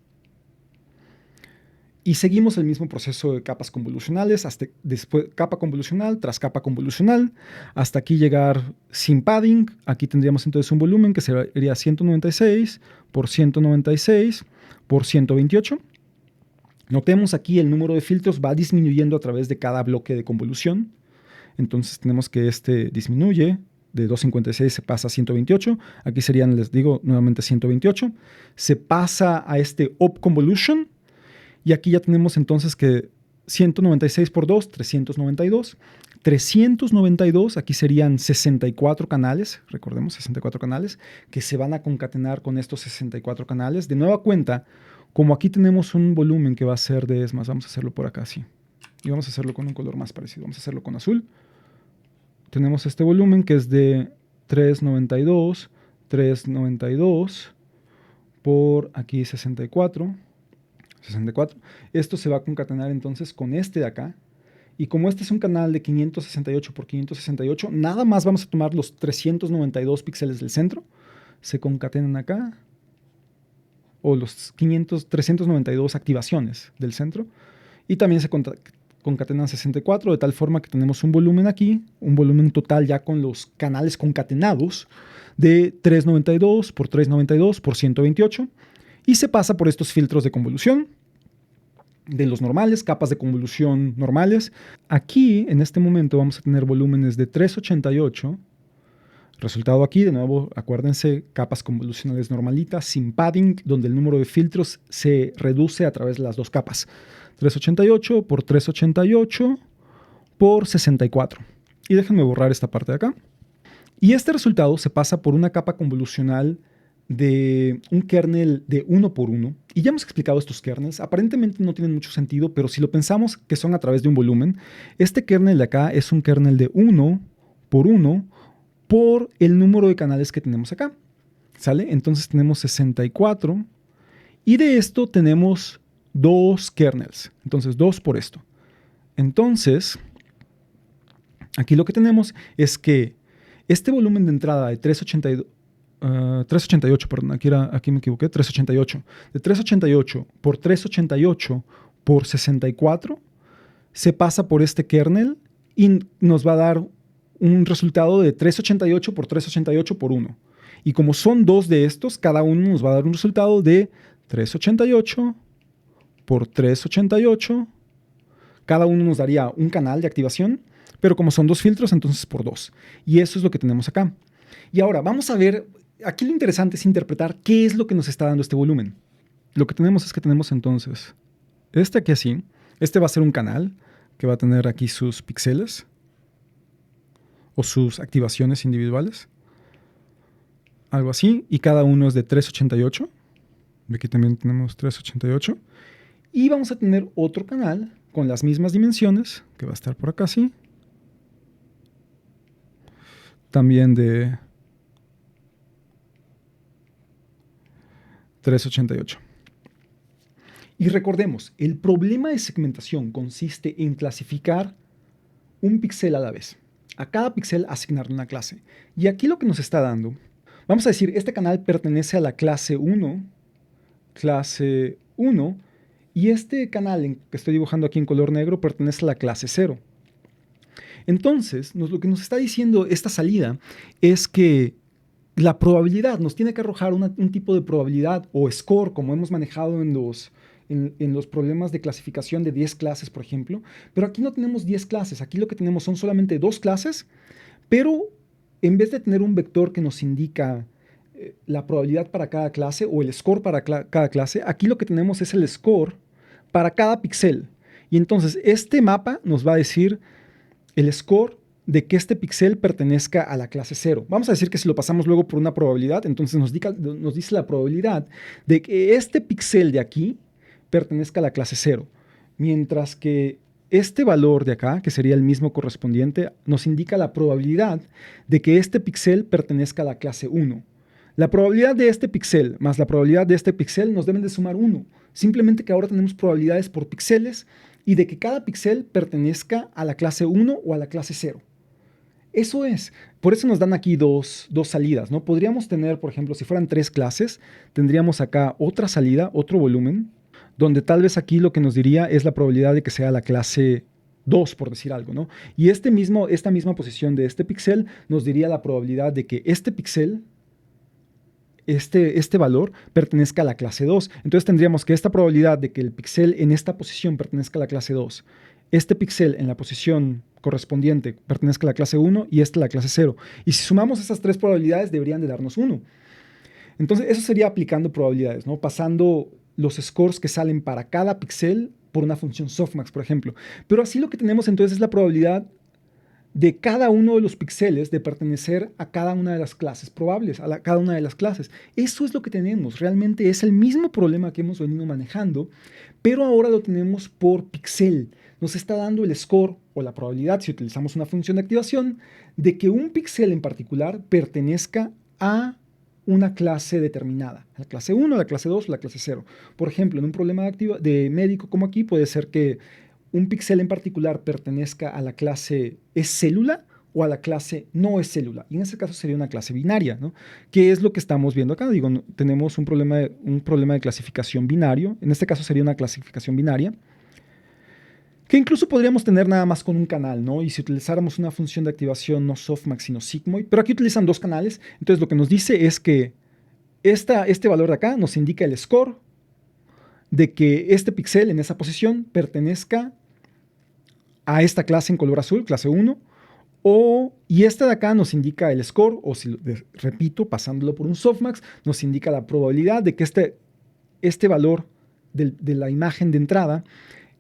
Y seguimos el mismo proceso de capas convolucionales, hasta después capa convolucional tras capa convolucional, hasta aquí llegar sin padding. Aquí tendríamos entonces un volumen que sería 196 por 196 por 128. Notemos aquí el número de filtros va disminuyendo a través de cada bloque de convolución. Entonces tenemos que este disminuye, de 256 se pasa a 128. Aquí serían, les digo, nuevamente 128. Se pasa a este Up Convolution. Y aquí ya tenemos entonces que 196 por 2, 392. 392, aquí serían 64 canales, recordemos 64 canales, que se van a concatenar con estos 64 canales. De nueva cuenta, como aquí tenemos un volumen que va a ser de, es más, vamos a hacerlo por acá así. Y vamos a hacerlo con un color más parecido, vamos a hacerlo con azul. Tenemos este volumen que es de 392, 392 por aquí 64. Esto se va a concatenar entonces con este de acá. Y como este es un canal de 568 por 568, nada más vamos a tomar los 392 píxeles del centro. Se concatenan acá. O los 392 activaciones del centro. Y también se concatenan 64, de tal forma que tenemos un volumen aquí, un volumen total ya con los canales concatenados de 392 por 392 por 128. Y se pasa por estos filtros de convolución de los normales, capas de convolución normales. Aquí, en este momento, vamos a tener volúmenes de 388. Resultado aquí, de nuevo, acuérdense, capas convolucionales normalitas, sin padding, donde el número de filtros se reduce a través de las dos capas. 388 por 388 por 64. Y déjenme borrar esta parte de acá. Y este resultado se pasa por una capa convolucional de un kernel de 1 por 1. Y ya hemos explicado estos kernels. Aparentemente no tienen mucho sentido, pero si lo pensamos que son a través de un volumen, este kernel de acá es un kernel de 1 por 1 por el número de canales que tenemos acá. ¿Sale? Entonces tenemos 64 y de esto tenemos 2 kernels. Entonces 2 por esto. Entonces, aquí lo que tenemos es que este volumen de entrada de 388, perdón, aquí me equivoqué, 388. De 388 por 388 por 64 se pasa por este kernel y nos va a dar un resultado de 388 por 388 por 1. Y como son 2 de estos, cada uno nos va a dar un resultado de 388 por 388. Cada uno nos daría un canal de activación, pero como son 2 filtros, entonces por 2. Y eso es lo que tenemos acá. Y ahora vamos a ver, aquí lo interesante es interpretar qué es lo que nos está dando este volumen. Lo que tenemos es que tenemos entonces este aquí así. Este va a ser un canal que va a tener aquí sus píxeles o sus activaciones individuales. Algo así. Y cada uno es de 388. Aquí también tenemos 388. Y vamos a tener otro canal con las mismas dimensiones, que va a estar por acá así. También de 388. Y recordemos, el problema de segmentación consiste en clasificar un píxel a la vez. A cada píxel asignarle una clase. Y aquí lo que nos está dando, vamos a decir, este canal pertenece a la clase 1, y este canal que estoy dibujando aquí en color negro pertenece a la clase 0. Entonces, lo que nos está diciendo esta salida es que la probabilidad nos tiene que arrojar un tipo de probabilidad o score, como hemos manejado en los problemas de clasificación de 10 clases, por ejemplo. Pero aquí no tenemos 10 clases, aquí lo que tenemos son solamente 2 clases, pero en vez de tener un vector que nos indica la probabilidad para cada clase o el score para cada clase, aquí lo que tenemos es el score para cada píxel. Y entonces este mapa nos va a decir el score de que este píxel pertenezca a la clase 0. Vamos a decir que si lo pasamos luego por una probabilidad, entonces nos dice la probabilidad de que este píxel de aquí pertenezca a la clase 0. Mientras que este valor de acá, que sería el mismo correspondiente, nos indica la probabilidad de que este píxel pertenezca a la clase 1. La probabilidad de este píxel más la probabilidad de este píxel nos deben de sumar 1. Simplemente que ahora tenemos probabilidades por píxeles y de que cada píxel pertenezca a la clase 1 o a la clase 0. Eso es. Por eso nos dan aquí dos salidas, ¿no? Podríamos tener, por ejemplo, si fueran 3 clases, tendríamos acá otra salida, otro volumen, donde tal vez aquí lo que nos diría es la probabilidad de que sea la clase 2, por decir algo, ¿no? Y esta misma posición de este píxel nos diría la probabilidad de que este píxel, este valor, pertenezca a la clase 2. Entonces tendríamos que esta probabilidad de que el píxel en esta posición pertenezca a la clase 2, este píxel en la posición correspondiente pertenezca a la clase 1 y esta a la clase 0. Y si sumamos esas 3 probabilidades, deberían de darnos 1. Entonces, eso sería aplicando probabilidades, ¿no? Pasando los scores que salen para cada píxel por una función softmax, por ejemplo. Pero así lo que tenemos entonces es la probabilidad de cada uno de los píxeles de pertenecer a cada una de las clases probables, cada una de las clases. Eso es lo que tenemos. Realmente es el mismo problema que hemos venido manejando, pero ahora lo tenemos por píxel. Nos está dando el score o la probabilidad, si utilizamos una función de activación, de que un píxel en particular pertenezca a una clase determinada, la clase 1, la clase 2 o la clase 0. Por ejemplo, en un problema de médico como aquí puede ser que un píxel en particular pertenezca a la clase es célula o a la clase no es célula. Y en este caso sería una clase binaria, ¿no? ¿Qué es lo que estamos viendo acá? Digo, tenemos un problema de clasificación binario. En este caso sería una clasificación binaria que incluso podríamos tener nada más con un canal, ¿no? Y si utilizáramos una función de activación no softmax sino sigmoid, pero aquí utilizan dos canales, entonces lo que nos dice es que este valor de acá nos indica el score de que este píxel en esa posición pertenezca a esta clase en color azul, clase 1, y esta de acá nos indica el score, o si repito, pasándolo por un softmax, nos indica la probabilidad de que este valor de la imagen de entrada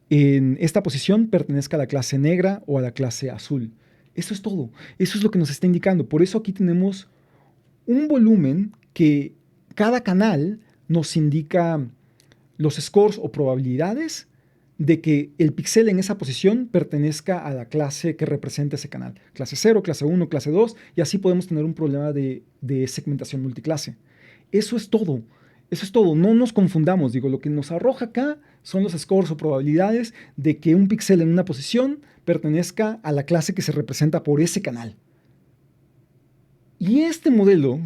en esta posición pertenezca a la clase negra o a la clase azul. Eso es todo. Eso es lo que nos está indicando. Por eso aquí tenemos un volumen que cada canal nos indica los scores o probabilidades de que el píxel en esa posición pertenezca a la clase que representa ese canal. Clase 0, clase 1, clase 2, y así podemos tener un problema de segmentación multiclase. Eso es todo. Eso es todo. No nos confundamos. Digo, lo que nos arroja acá son los scores o probabilidades de que un píxel en una posición pertenezca a la clase que se representa por ese canal. Y este modelo,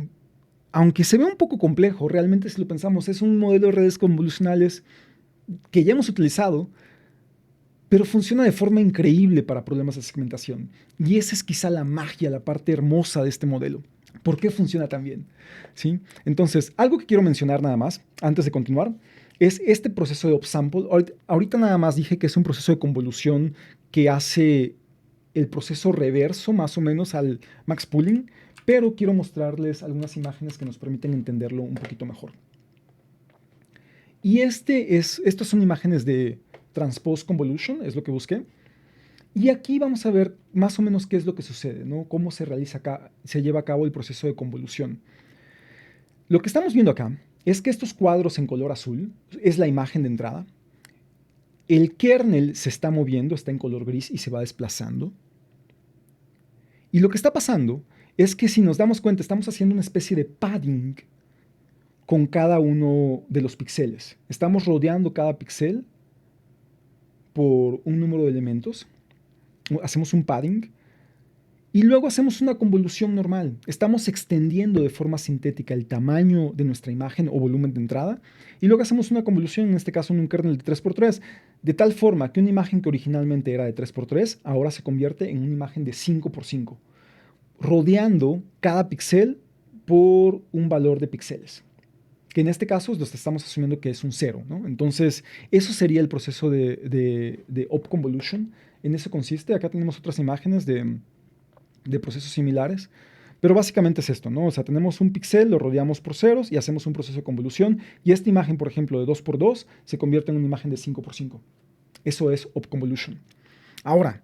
aunque se ve un poco complejo, realmente si lo pensamos, es un modelo de redes convolucionales que ya hemos utilizado, pero funciona de forma increíble para problemas de segmentación. Y esa es quizá la magia, la parte hermosa de este modelo. ¿Por qué funciona tan bien? ¿Sí? Entonces, algo que quiero mencionar nada más, antes de continuar, es este proceso de upsample. Ahorita nada más dije que es un proceso de convolución que hace el proceso reverso más o menos al max pooling, pero quiero mostrarles algunas imágenes que nos permiten entenderlo un poquito mejor. Y estas son imágenes de transpose convolution, es lo que busqué. Y aquí vamos a ver más o menos qué es lo que sucede, ¿no? Cómo se lleva a cabo el proceso de convolución. Lo que estamos viendo acá es que estos cuadros en color azul es la imagen de entrada. El kernel se está moviendo, está en color gris y se va desplazando. Y lo que está pasando es que si nos damos cuenta, estamos haciendo una especie de padding con cada uno de los píxeles. Estamos rodeando cada píxel por un número de elementos. Hacemos un padding y luego hacemos una convolución normal. Estamos extendiendo de forma sintética el tamaño de nuestra imagen o volumen de entrada y luego hacemos una convolución, en este caso en un kernel de 3x3, de tal forma que una imagen que originalmente era de 3x3 ahora se convierte en una imagen de 5x5, rodeando cada píxel por un valor de píxeles, que en este caso los estamos asumiendo que es un 0, ¿no? Entonces, eso sería el proceso de up convolution. En eso consiste. Acá tenemos otras imágenes de procesos similares, pero básicamente es esto, ¿no? O sea, tenemos un píxel, lo rodeamos por ceros y hacemos un proceso de convolución, y esta imagen, por ejemplo, de 2x2 se convierte en una imagen de 5x5. Eso es up convolution. Ahora,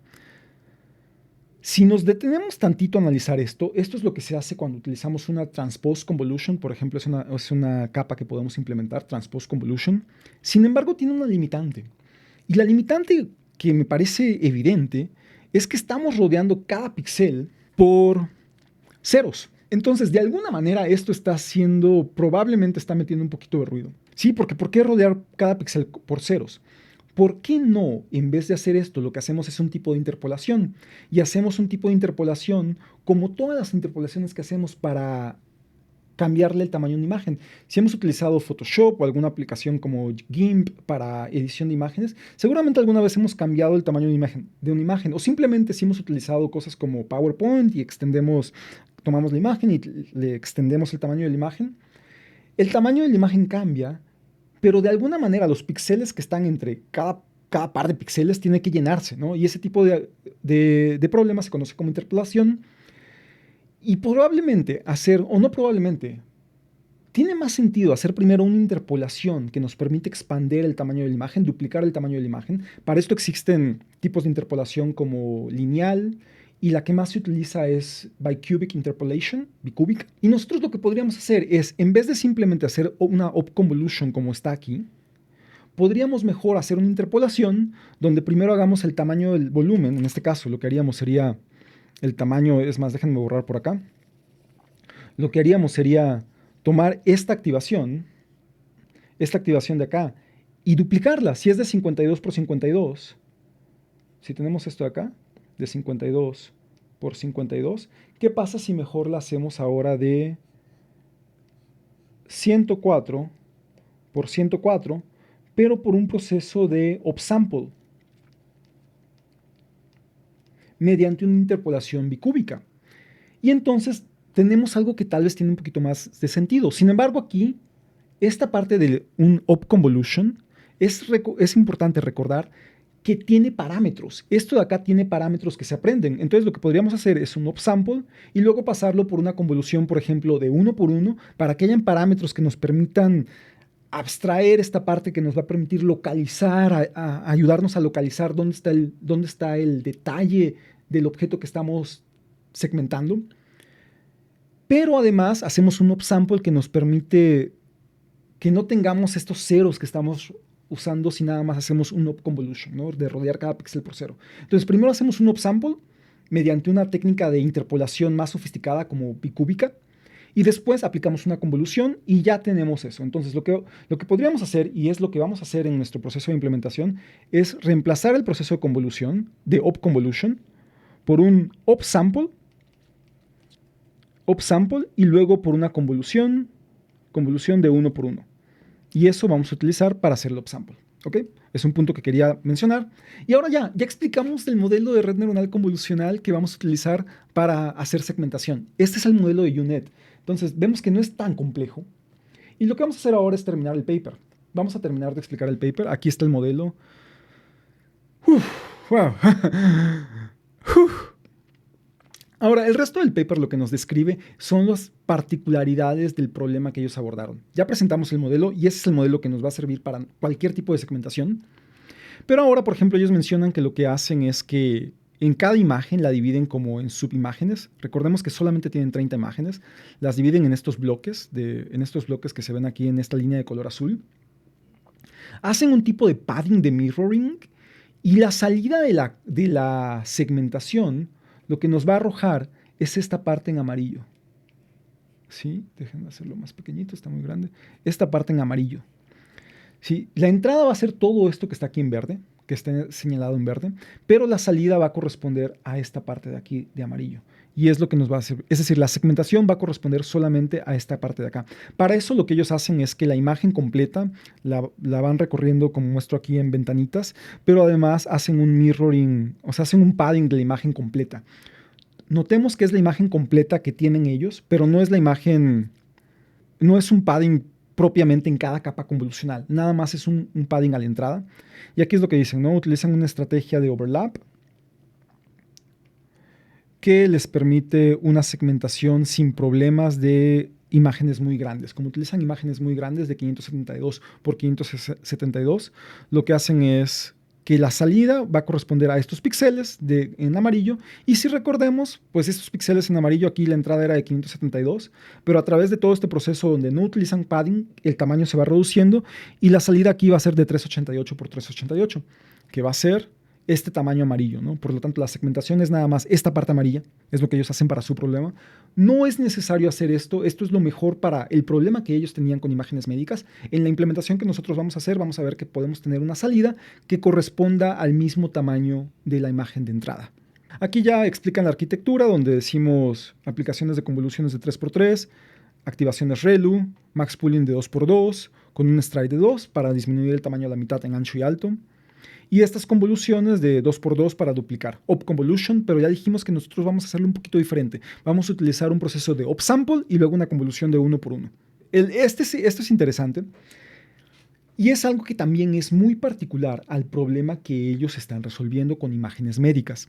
si nos detenemos tantito a analizar esto es lo que se hace cuando utilizamos una transpose convolution. Por ejemplo, es una capa que podemos implementar, transpose convolution. Sin embargo, tiene una limitante. Y la limitante que me parece evidente es que estamos rodeando cada píxel por ceros. Entonces, de alguna manera, esto probablemente está metiendo un poquito de ruido. Sí, porque ¿por qué rodear cada píxel por ceros? ¿Por qué no, en vez de hacer esto, lo que hacemos es un tipo de interpolación? Y hacemos un tipo de interpolación como todas las interpolaciones que hacemos para cambiarle el tamaño de una imagen. Si hemos utilizado Photoshop o alguna aplicación como GIMP para edición de imágenes, seguramente alguna vez hemos cambiado el tamaño de una imagen, o simplemente si hemos utilizado cosas como PowerPoint y tomamos la imagen y le extendemos el tamaño de la imagen. El tamaño de la imagen cambia, pero de alguna manera los píxeles que están entre cada par de píxeles tiene que llenarse, ¿no? Y ese tipo de problema se conoce como interpolación. Y probablemente tiene más sentido hacer primero una interpolación que nos permite expandir el tamaño de la imagen, duplicar el tamaño de la imagen. Para esto existen tipos de interpolación como lineal, y la que más se utiliza es bicubic interpolation, bicúbica. Y nosotros lo que podríamos hacer es, en vez de simplemente hacer una upconvolution como está aquí, podríamos mejor hacer una interpolación donde primero hagamos el tamaño del volumen. En este caso lo que haríamos sería el tamaño, es más, déjenme borrar por acá. Lo que haríamos sería tomar esta activación de acá, y duplicarla. Si es de 52 por 52, si tenemos esto de acá, de 52 por 52, ¿qué pasa si mejor la hacemos ahora de 104 por 104, pero por un proceso de upsample, mediante una interpolación bicúbica? Y entonces tenemos algo que tal vez tiene un poquito más de sentido. Sin embargo, aquí, esta parte de un upconvolution, es importante recordar que tiene parámetros. Esto de acá tiene parámetros que se aprenden. Entonces lo que podríamos hacer es un upsample y luego pasarlo por una convolución, por ejemplo, de 1 por 1, para que hayan parámetros que nos permitan abstraer esta parte que nos va a permitir localizar, ayudarnos a localizar dónde está el detalle del objeto que estamos segmentando. Pero además hacemos un upsample que nos permite que no tengamos estos ceros que estamos usando si nada más hacemos un upconvolution, ¿no? De rodear cada píxel por cero. Entonces primero hacemos un upsample mediante una técnica de interpolación más sofisticada como bicúbica, y después aplicamos una convolución y ya tenemos eso. Entonces lo que podríamos hacer, y es lo que vamos a hacer en nuestro proceso de implementación, es reemplazar el proceso de convolución, de upconvolution, por un upsample, y luego por una convolución de 1 por 1. Y eso vamos a utilizar para hacer el upsample. ¿Ok? Es un punto que quería mencionar. Y ahora ya explicamos el modelo de red neuronal convolucional que vamos a utilizar para hacer segmentación. Este es el modelo de U-Net. Entonces vemos que no es tan complejo. Y lo que vamos a hacer ahora es terminar el paper. Vamos a terminar de explicar el paper. Aquí está el modelo. Wow. Ahora, el resto del paper lo que nos describe son las particularidades del problema que ellos abordaron. Ya presentamos el modelo y ese es el modelo que nos va a servir para cualquier tipo de segmentación. Pero ahora, por ejemplo, ellos mencionan que lo que hacen es que en cada imagen la dividen como en subimágenes. Recordemos que solamente tienen 30 imágenes. Las dividen en estos bloques, que se ven aquí en esta línea de color azul. Hacen un tipo de padding de mirroring, y la salida de la segmentación lo que nos va a arrojar es esta parte en amarillo. ¿Sí? Déjenme hacerlo más pequeñito, está muy grande. Esta parte en amarillo. ¿Sí? La entrada va a ser todo esto que está aquí en verde, que está señalado en verde, pero la salida va a corresponder a esta parte de aquí de amarillo. Y es lo que nos va a hacer. Es decir, la segmentación va a corresponder solamente a esta parte de acá. Para eso lo que ellos hacen es que la imagen completa la van recorriendo, como muestro aquí en ventanitas, pero además hacen un mirroring, o sea, hacen un padding de la imagen completa. Notemos que es la imagen completa que tienen ellos, pero no es la imagen, no es un padding propiamente en cada capa convolucional. Nada más es un padding a la entrada. Y aquí es lo que dicen, ¿no? Utilizan una estrategia de overlap que les permite una segmentación sin problemas de imágenes muy grandes. Como utilizan imágenes muy grandes de 572 por 572, lo que hacen es que la salida va a corresponder a estos píxeles en amarillo, y si recordemos, pues estos píxeles en amarillo, aquí la entrada era de 572, pero a través de todo este proceso donde no utilizan padding, el tamaño se va reduciendo y la salida aquí va a ser de 388 por 388, que va a ser este tamaño amarillo, ¿no? Por lo tanto, la segmentación es nada más esta parte amarilla, es lo que ellos hacen para su problema. No es necesario hacer esto es lo mejor para el problema que ellos tenían con imágenes médicas. En la implementación que nosotros vamos a hacer, vamos a ver que podemos tener una salida que corresponda al mismo tamaño de la imagen de entrada. Aquí ya explican la arquitectura, donde decimos aplicaciones de convoluciones de 3x3, activaciones ReLU, max pooling de 2x2, con un stride de 2 para disminuir el tamaño a la mitad en ancho y alto. Y estas convoluciones de 2x2 para duplicar. Upconvolution, pero ya dijimos que nosotros vamos a hacerlo un poquito diferente. Vamos a utilizar un proceso de upsample y luego una convolución de 1 por 1. Esto es interesante. Y es algo que también es muy particular al problema que ellos están resolviendo con imágenes médicas.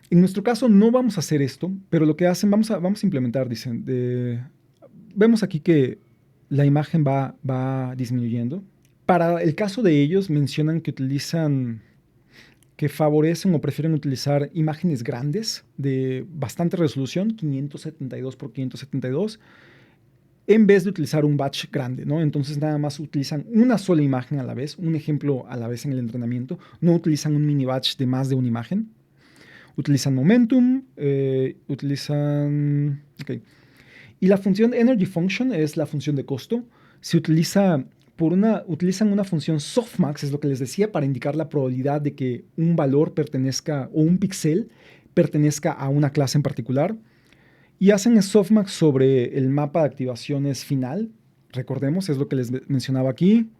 En nuestro caso no vamos a hacer esto, pero lo que hacen, vamos a implementar, dicen, vemos aquí que la imagen va disminuyendo. Para el caso de ellos, mencionan que favorecen o prefieren utilizar imágenes grandes de bastante resolución, 572 por 572, en vez de utilizar un batch grande, ¿no? Entonces nada más utilizan una sola imagen a la vez, un ejemplo a la vez en el entrenamiento, no utilizan un mini batch de más de una imagen. Utilizan momentum, utilizan... Okay. Y la función energy function es la función de costo. Se utiliza utilizan una función softmax, es lo que les decía, para indicar la probabilidad de que un valor pertenezca o un píxel pertenezca a una clase en particular. Y hacen softmax sobre el mapa de activaciones final. Recordemos, es lo que les mencionaba aquí.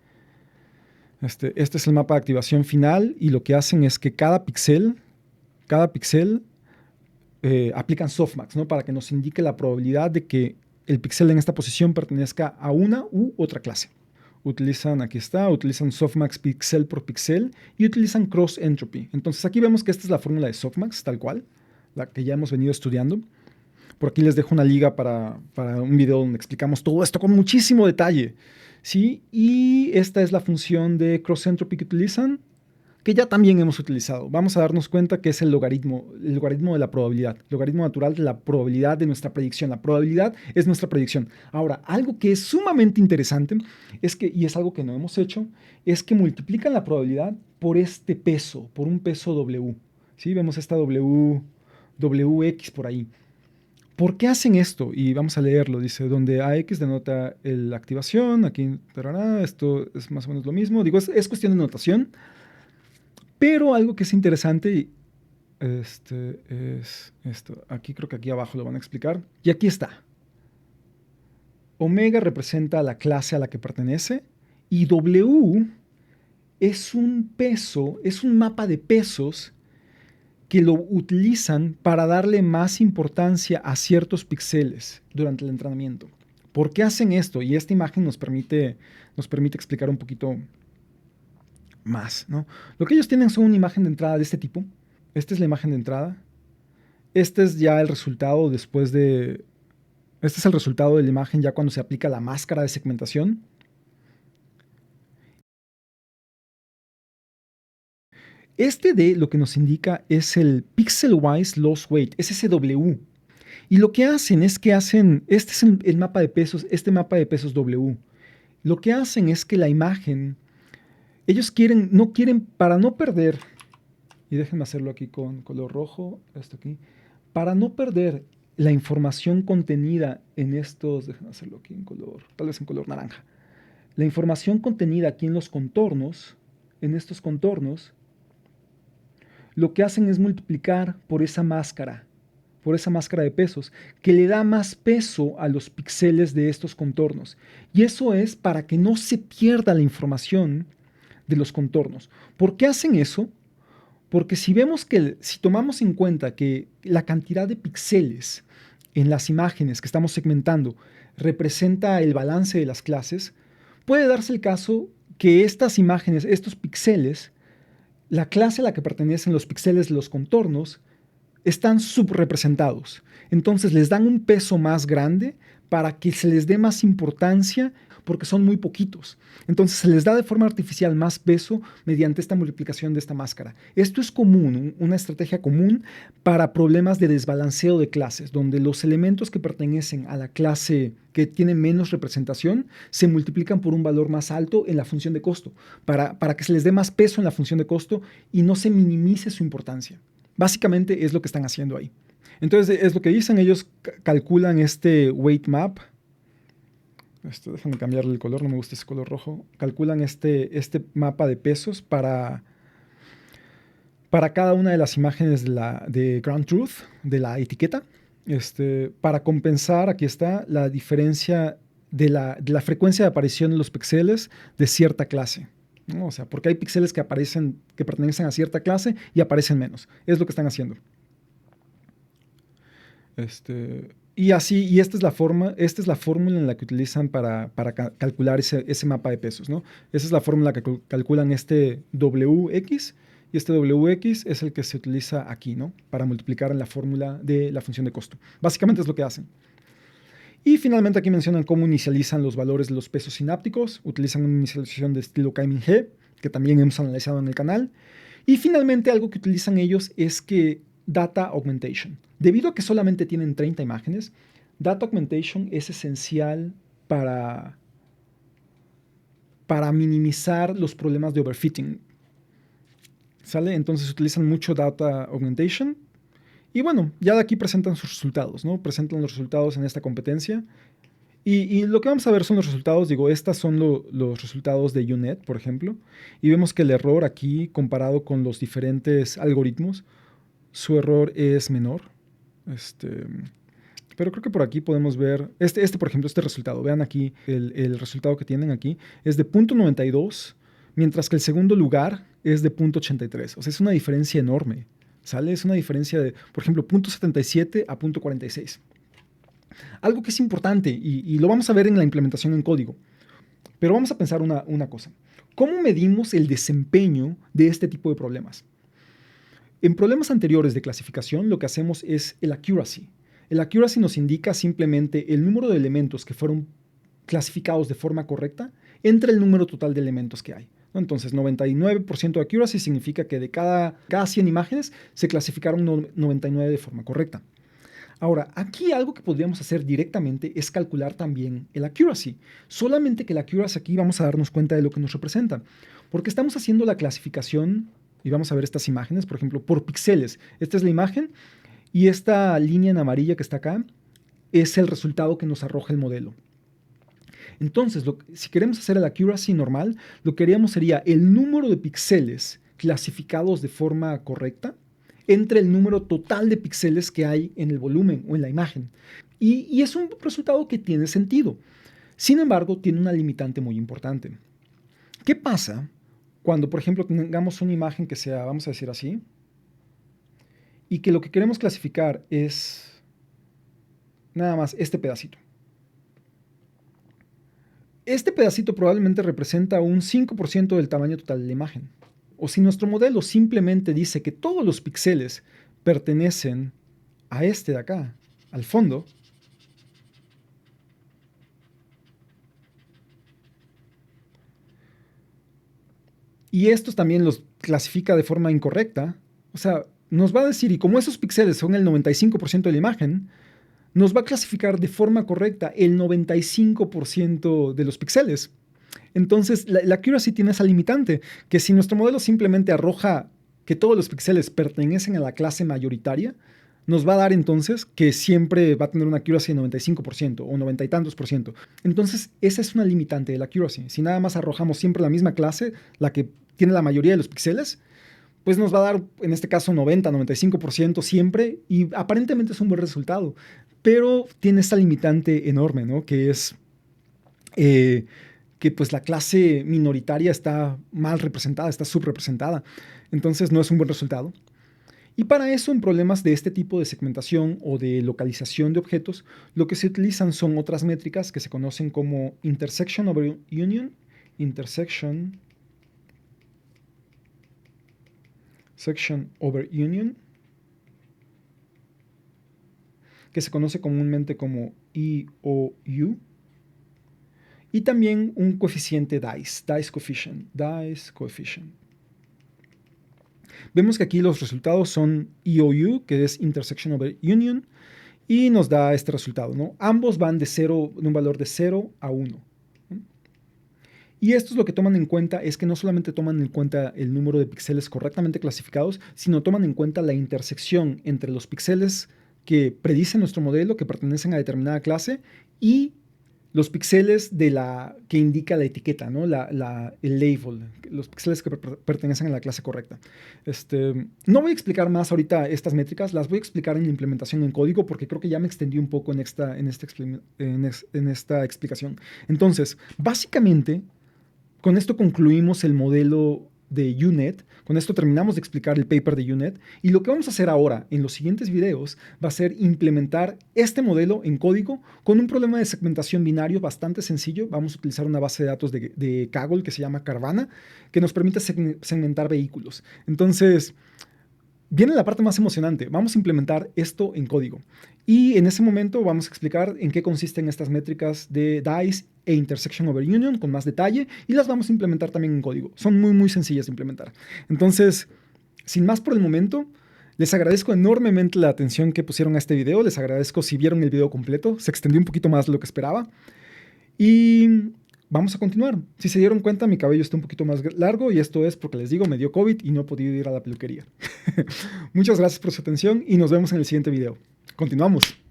Este es el mapa de activación final y lo que hacen es que cada píxel aplican softmax, ¿no? Para que nos indique la probabilidad de que el píxel en esta posición pertenezca a una u otra clase. Utilizan softmax píxel por píxel y utilizan cross entropy. Entonces aquí vemos que esta es la fórmula de softmax, tal cual, la que ya hemos venido estudiando. Por aquí les dejo una liga para un video donde explicamos todo esto con muchísimo detalle, ¿sí? Y esta es la función de cross entropy que utilizan, que ya también hemos utilizado. Vamos a darnos cuenta que es el logaritmo de la probabilidad, el logaritmo natural de la probabilidad de nuestra predicción. La probabilidad es nuestra predicción. Ahora, algo que es sumamente interesante es que, y es algo que no hemos hecho, es que multiplican la probabilidad por este peso, por un peso W. ¿Sí? Vemos esta WX por ahí. ¿Por qué hacen esto? Y vamos a leerlo. Dice, donde AX denota la activación, aquí, tarará, esto es más o menos lo mismo. Digo, es cuestión de notación. Pero algo que es interesante es esto. Aquí creo que aquí abajo lo van a explicar. Y aquí está. Omega representa la clase a la que pertenece y W es un peso, es un mapa de pesos que lo utilizan para darle más importancia a ciertos píxeles durante el entrenamiento. ¿Por qué hacen esto? Y esta imagen nos permite explicar un poquito más, ¿no? Lo que ellos tienen son una imagen de entrada de este tipo. Esta es la imagen de entrada. Este es ya el resultado Este es el resultado de la imagen ya cuando se aplica la máscara de segmentación. Este D lo que nos indica es el Pixel-Wise Loss Weight, es ese W. Y lo que hacen es que este es el mapa de pesos, este mapa de pesos W. Lo que hacen es que la imagen, ellos no quieren, para no perder, y déjenme hacerlo aquí con color rojo, esto aquí, para no perder la información contenida en estos, déjenme hacerlo aquí en color, tal vez en color naranja, la información contenida aquí en los contornos, en estos contornos, lo que hacen es multiplicar por esa máscara de pesos, que le da más peso a los píxeles de estos contornos. Y eso es para que no se pierda la información de los contornos. ¿Por qué hacen eso? Porque si tomamos en cuenta que la cantidad de píxeles en las imágenes que estamos segmentando representa el balance de las clases, puede darse el caso que estas imágenes, estos píxeles, la clase a la que pertenecen los píxeles de los contornos, están subrepresentados. Entonces les dan un peso más grande para que se les dé más importancia porque son muy poquitos. Entonces se les da de forma artificial más peso mediante esta multiplicación de esta máscara. Esto es común, una estrategia común para problemas de desbalanceo de clases, donde los elementos que pertenecen a la clase que tiene menos representación se multiplican por un valor más alto en la función de costo, para que se les dé más peso en la función de costo y no se minimice su importancia. Básicamente es lo que están haciendo ahí. Entonces es lo que dicen, ellos calculan este weight map. Déjame cambiarle el color, no me gusta ese color rojo. Calculan este mapa de pesos para cada una de las imágenes de ground truth, de la etiqueta, para compensar, aquí está, la diferencia de la frecuencia de aparición de los píxeles de cierta clase, ¿no? O sea, porque hay píxeles que pertenecen a cierta clase y aparecen menos. Es lo que están haciendo. Y esta es la fórmula en la que utilizan para calcular ese mapa de pesos, ¿no? Esa es la fórmula que calculan este WX, y este WX es el que se utiliza aquí, ¿no? Para multiplicar en la fórmula de la función de costo. Básicamente es lo que hacen. Y finalmente aquí mencionan cómo inicializan los valores de los pesos sinápticos. Utilizan una inicialización de estilo K-min-G, que también hemos analizado en el canal. Y finalmente algo que utilizan ellos es que Data Augmentation. Debido a que solamente tienen 30 imágenes, Data Augmentation es esencial para minimizar los problemas de overfitting. ¿Sale? Entonces utilizan mucho Data Augmentation. Y bueno, ya de aquí presentan sus resultados, ¿no? Presentan los resultados en esta competencia. Y lo que vamos a ver son los resultados. Digo, estas son los resultados de UNet, por ejemplo. Y vemos que el error aquí, comparado con los diferentes algoritmos, su error es menor. Pero creo que por aquí podemos ver, por ejemplo, este resultado. Vean aquí, el resultado que tienen aquí es de 0.92, mientras que el segundo lugar es de 0.83. O sea, es una diferencia enorme. ¿Sale? Es una diferencia de, por ejemplo, 0.77 a 0.46. Algo que es importante, y lo vamos a ver en la implementación en código. Pero vamos a pensar una cosa. ¿Cómo medimos el desempeño de este tipo de problemas? En problemas anteriores de clasificación, lo que hacemos es el accuracy. El accuracy nos indica simplemente el número de elementos que fueron clasificados de forma correcta entre el número total de elementos que hay. Entonces, 99% de accuracy significa que de cada 100 imágenes se clasificaron 99 de forma correcta. Ahora, aquí algo que podríamos hacer directamente es calcular también el accuracy. Solamente que el accuracy aquí vamos a darnos cuenta de lo que nos representa. Porque estamos haciendo la clasificación, y vamos a ver estas imágenes, por ejemplo, por píxeles. Esta es la imagen, y esta línea en amarilla que está acá es el resultado que nos arroja el modelo. Entonces, si queremos hacer el accuracy normal, lo que haríamos sería el número de píxeles clasificados de forma correcta entre el número total de píxeles que hay en el volumen o en la imagen. Y es un resultado que tiene sentido. Sin embargo, tiene una limitante muy importante. ¿Qué pasa cuando, por ejemplo, tengamos una imagen que sea, vamos a decir así, y que lo que queremos clasificar es nada más este pedacito? Este pedacito probablemente representa un 5% del tamaño total de la imagen. O si nuestro modelo simplemente dice que todos los píxeles pertenecen a este de acá, al fondo, y estos también los clasifica de forma incorrecta, o sea, nos va a decir, y como esos píxeles son el 95% de la imagen, nos va a clasificar de forma correcta el 95% de los píxeles. Entonces, la accuracy tiene esa limitante, que si nuestro modelo simplemente arroja que todos los píxeles pertenecen a la clase mayoritaria, nos va a dar entonces que siempre va a tener una accuracy de 95% o 90 y tantos por ciento. Entonces, esa es una limitante de la accuracy. Si nada más arrojamos siempre la misma clase, la que tiene la mayoría de los píxeles, pues nos va a dar, en este caso, 90, 95% siempre, y aparentemente es un buen resultado. Pero tiene esta limitante enorme, ¿no? Que es que pues la clase minoritaria está mal representada, está subrepresentada. Entonces no es un buen resultado. Y para eso, en problemas de este tipo de segmentación o de localización de objetos, lo que se utilizan son otras métricas que se conocen como intersection over union, intersection section over union, que se conoce comúnmente como EOU, y también un coeficiente Dice coefficient. Vemos que aquí los resultados son EOU, que es intersection over union, y nos da este resultado, ¿no? Ambos van de un valor de 0 a 1. Y esto es lo que toman en cuenta, es que no solamente toman en cuenta el número de píxeles correctamente clasificados, sino toman en cuenta la intersección entre los píxeles que predice nuestro modelo, que pertenecen a determinada clase, y los píxeles que indica la etiqueta, ¿no? El label, los píxeles que pertenecen a la clase correcta. No voy a explicar más ahorita estas métricas, las voy a explicar en la implementación en código porque creo que ya me extendí un poco en esta explicación. Entonces, básicamente, con esto concluimos el modelo de UNet. Con esto terminamos de explicar el paper de UNet. Y lo que vamos a hacer ahora en los siguientes videos va a ser implementar este modelo en código con un problema de segmentación binario bastante sencillo. Vamos a utilizar una base de datos de Kaggle que se llama Carvana, que nos permite segmentar vehículos. Entonces, Viene la parte más emocionante. Vamos a implementar esto en código. Y en ese momento vamos a explicar en qué consisten estas métricas de DICE e Intersection Over Union con más detalle y las vamos a implementar también en código. Son muy, muy sencillas de implementar. Entonces, sin más por el momento, les agradezco enormemente la atención que pusieron a este video. Les agradezco si vieron el video completo. Se extendió un poquito más de lo que esperaba. Y vamos a continuar. Si se dieron cuenta, mi cabello está un poquito más largo y esto es porque les digo, me dio COVID y no he podido ir a la peluquería. Muchas gracias por su atención y nos vemos en el siguiente video. Continuamos.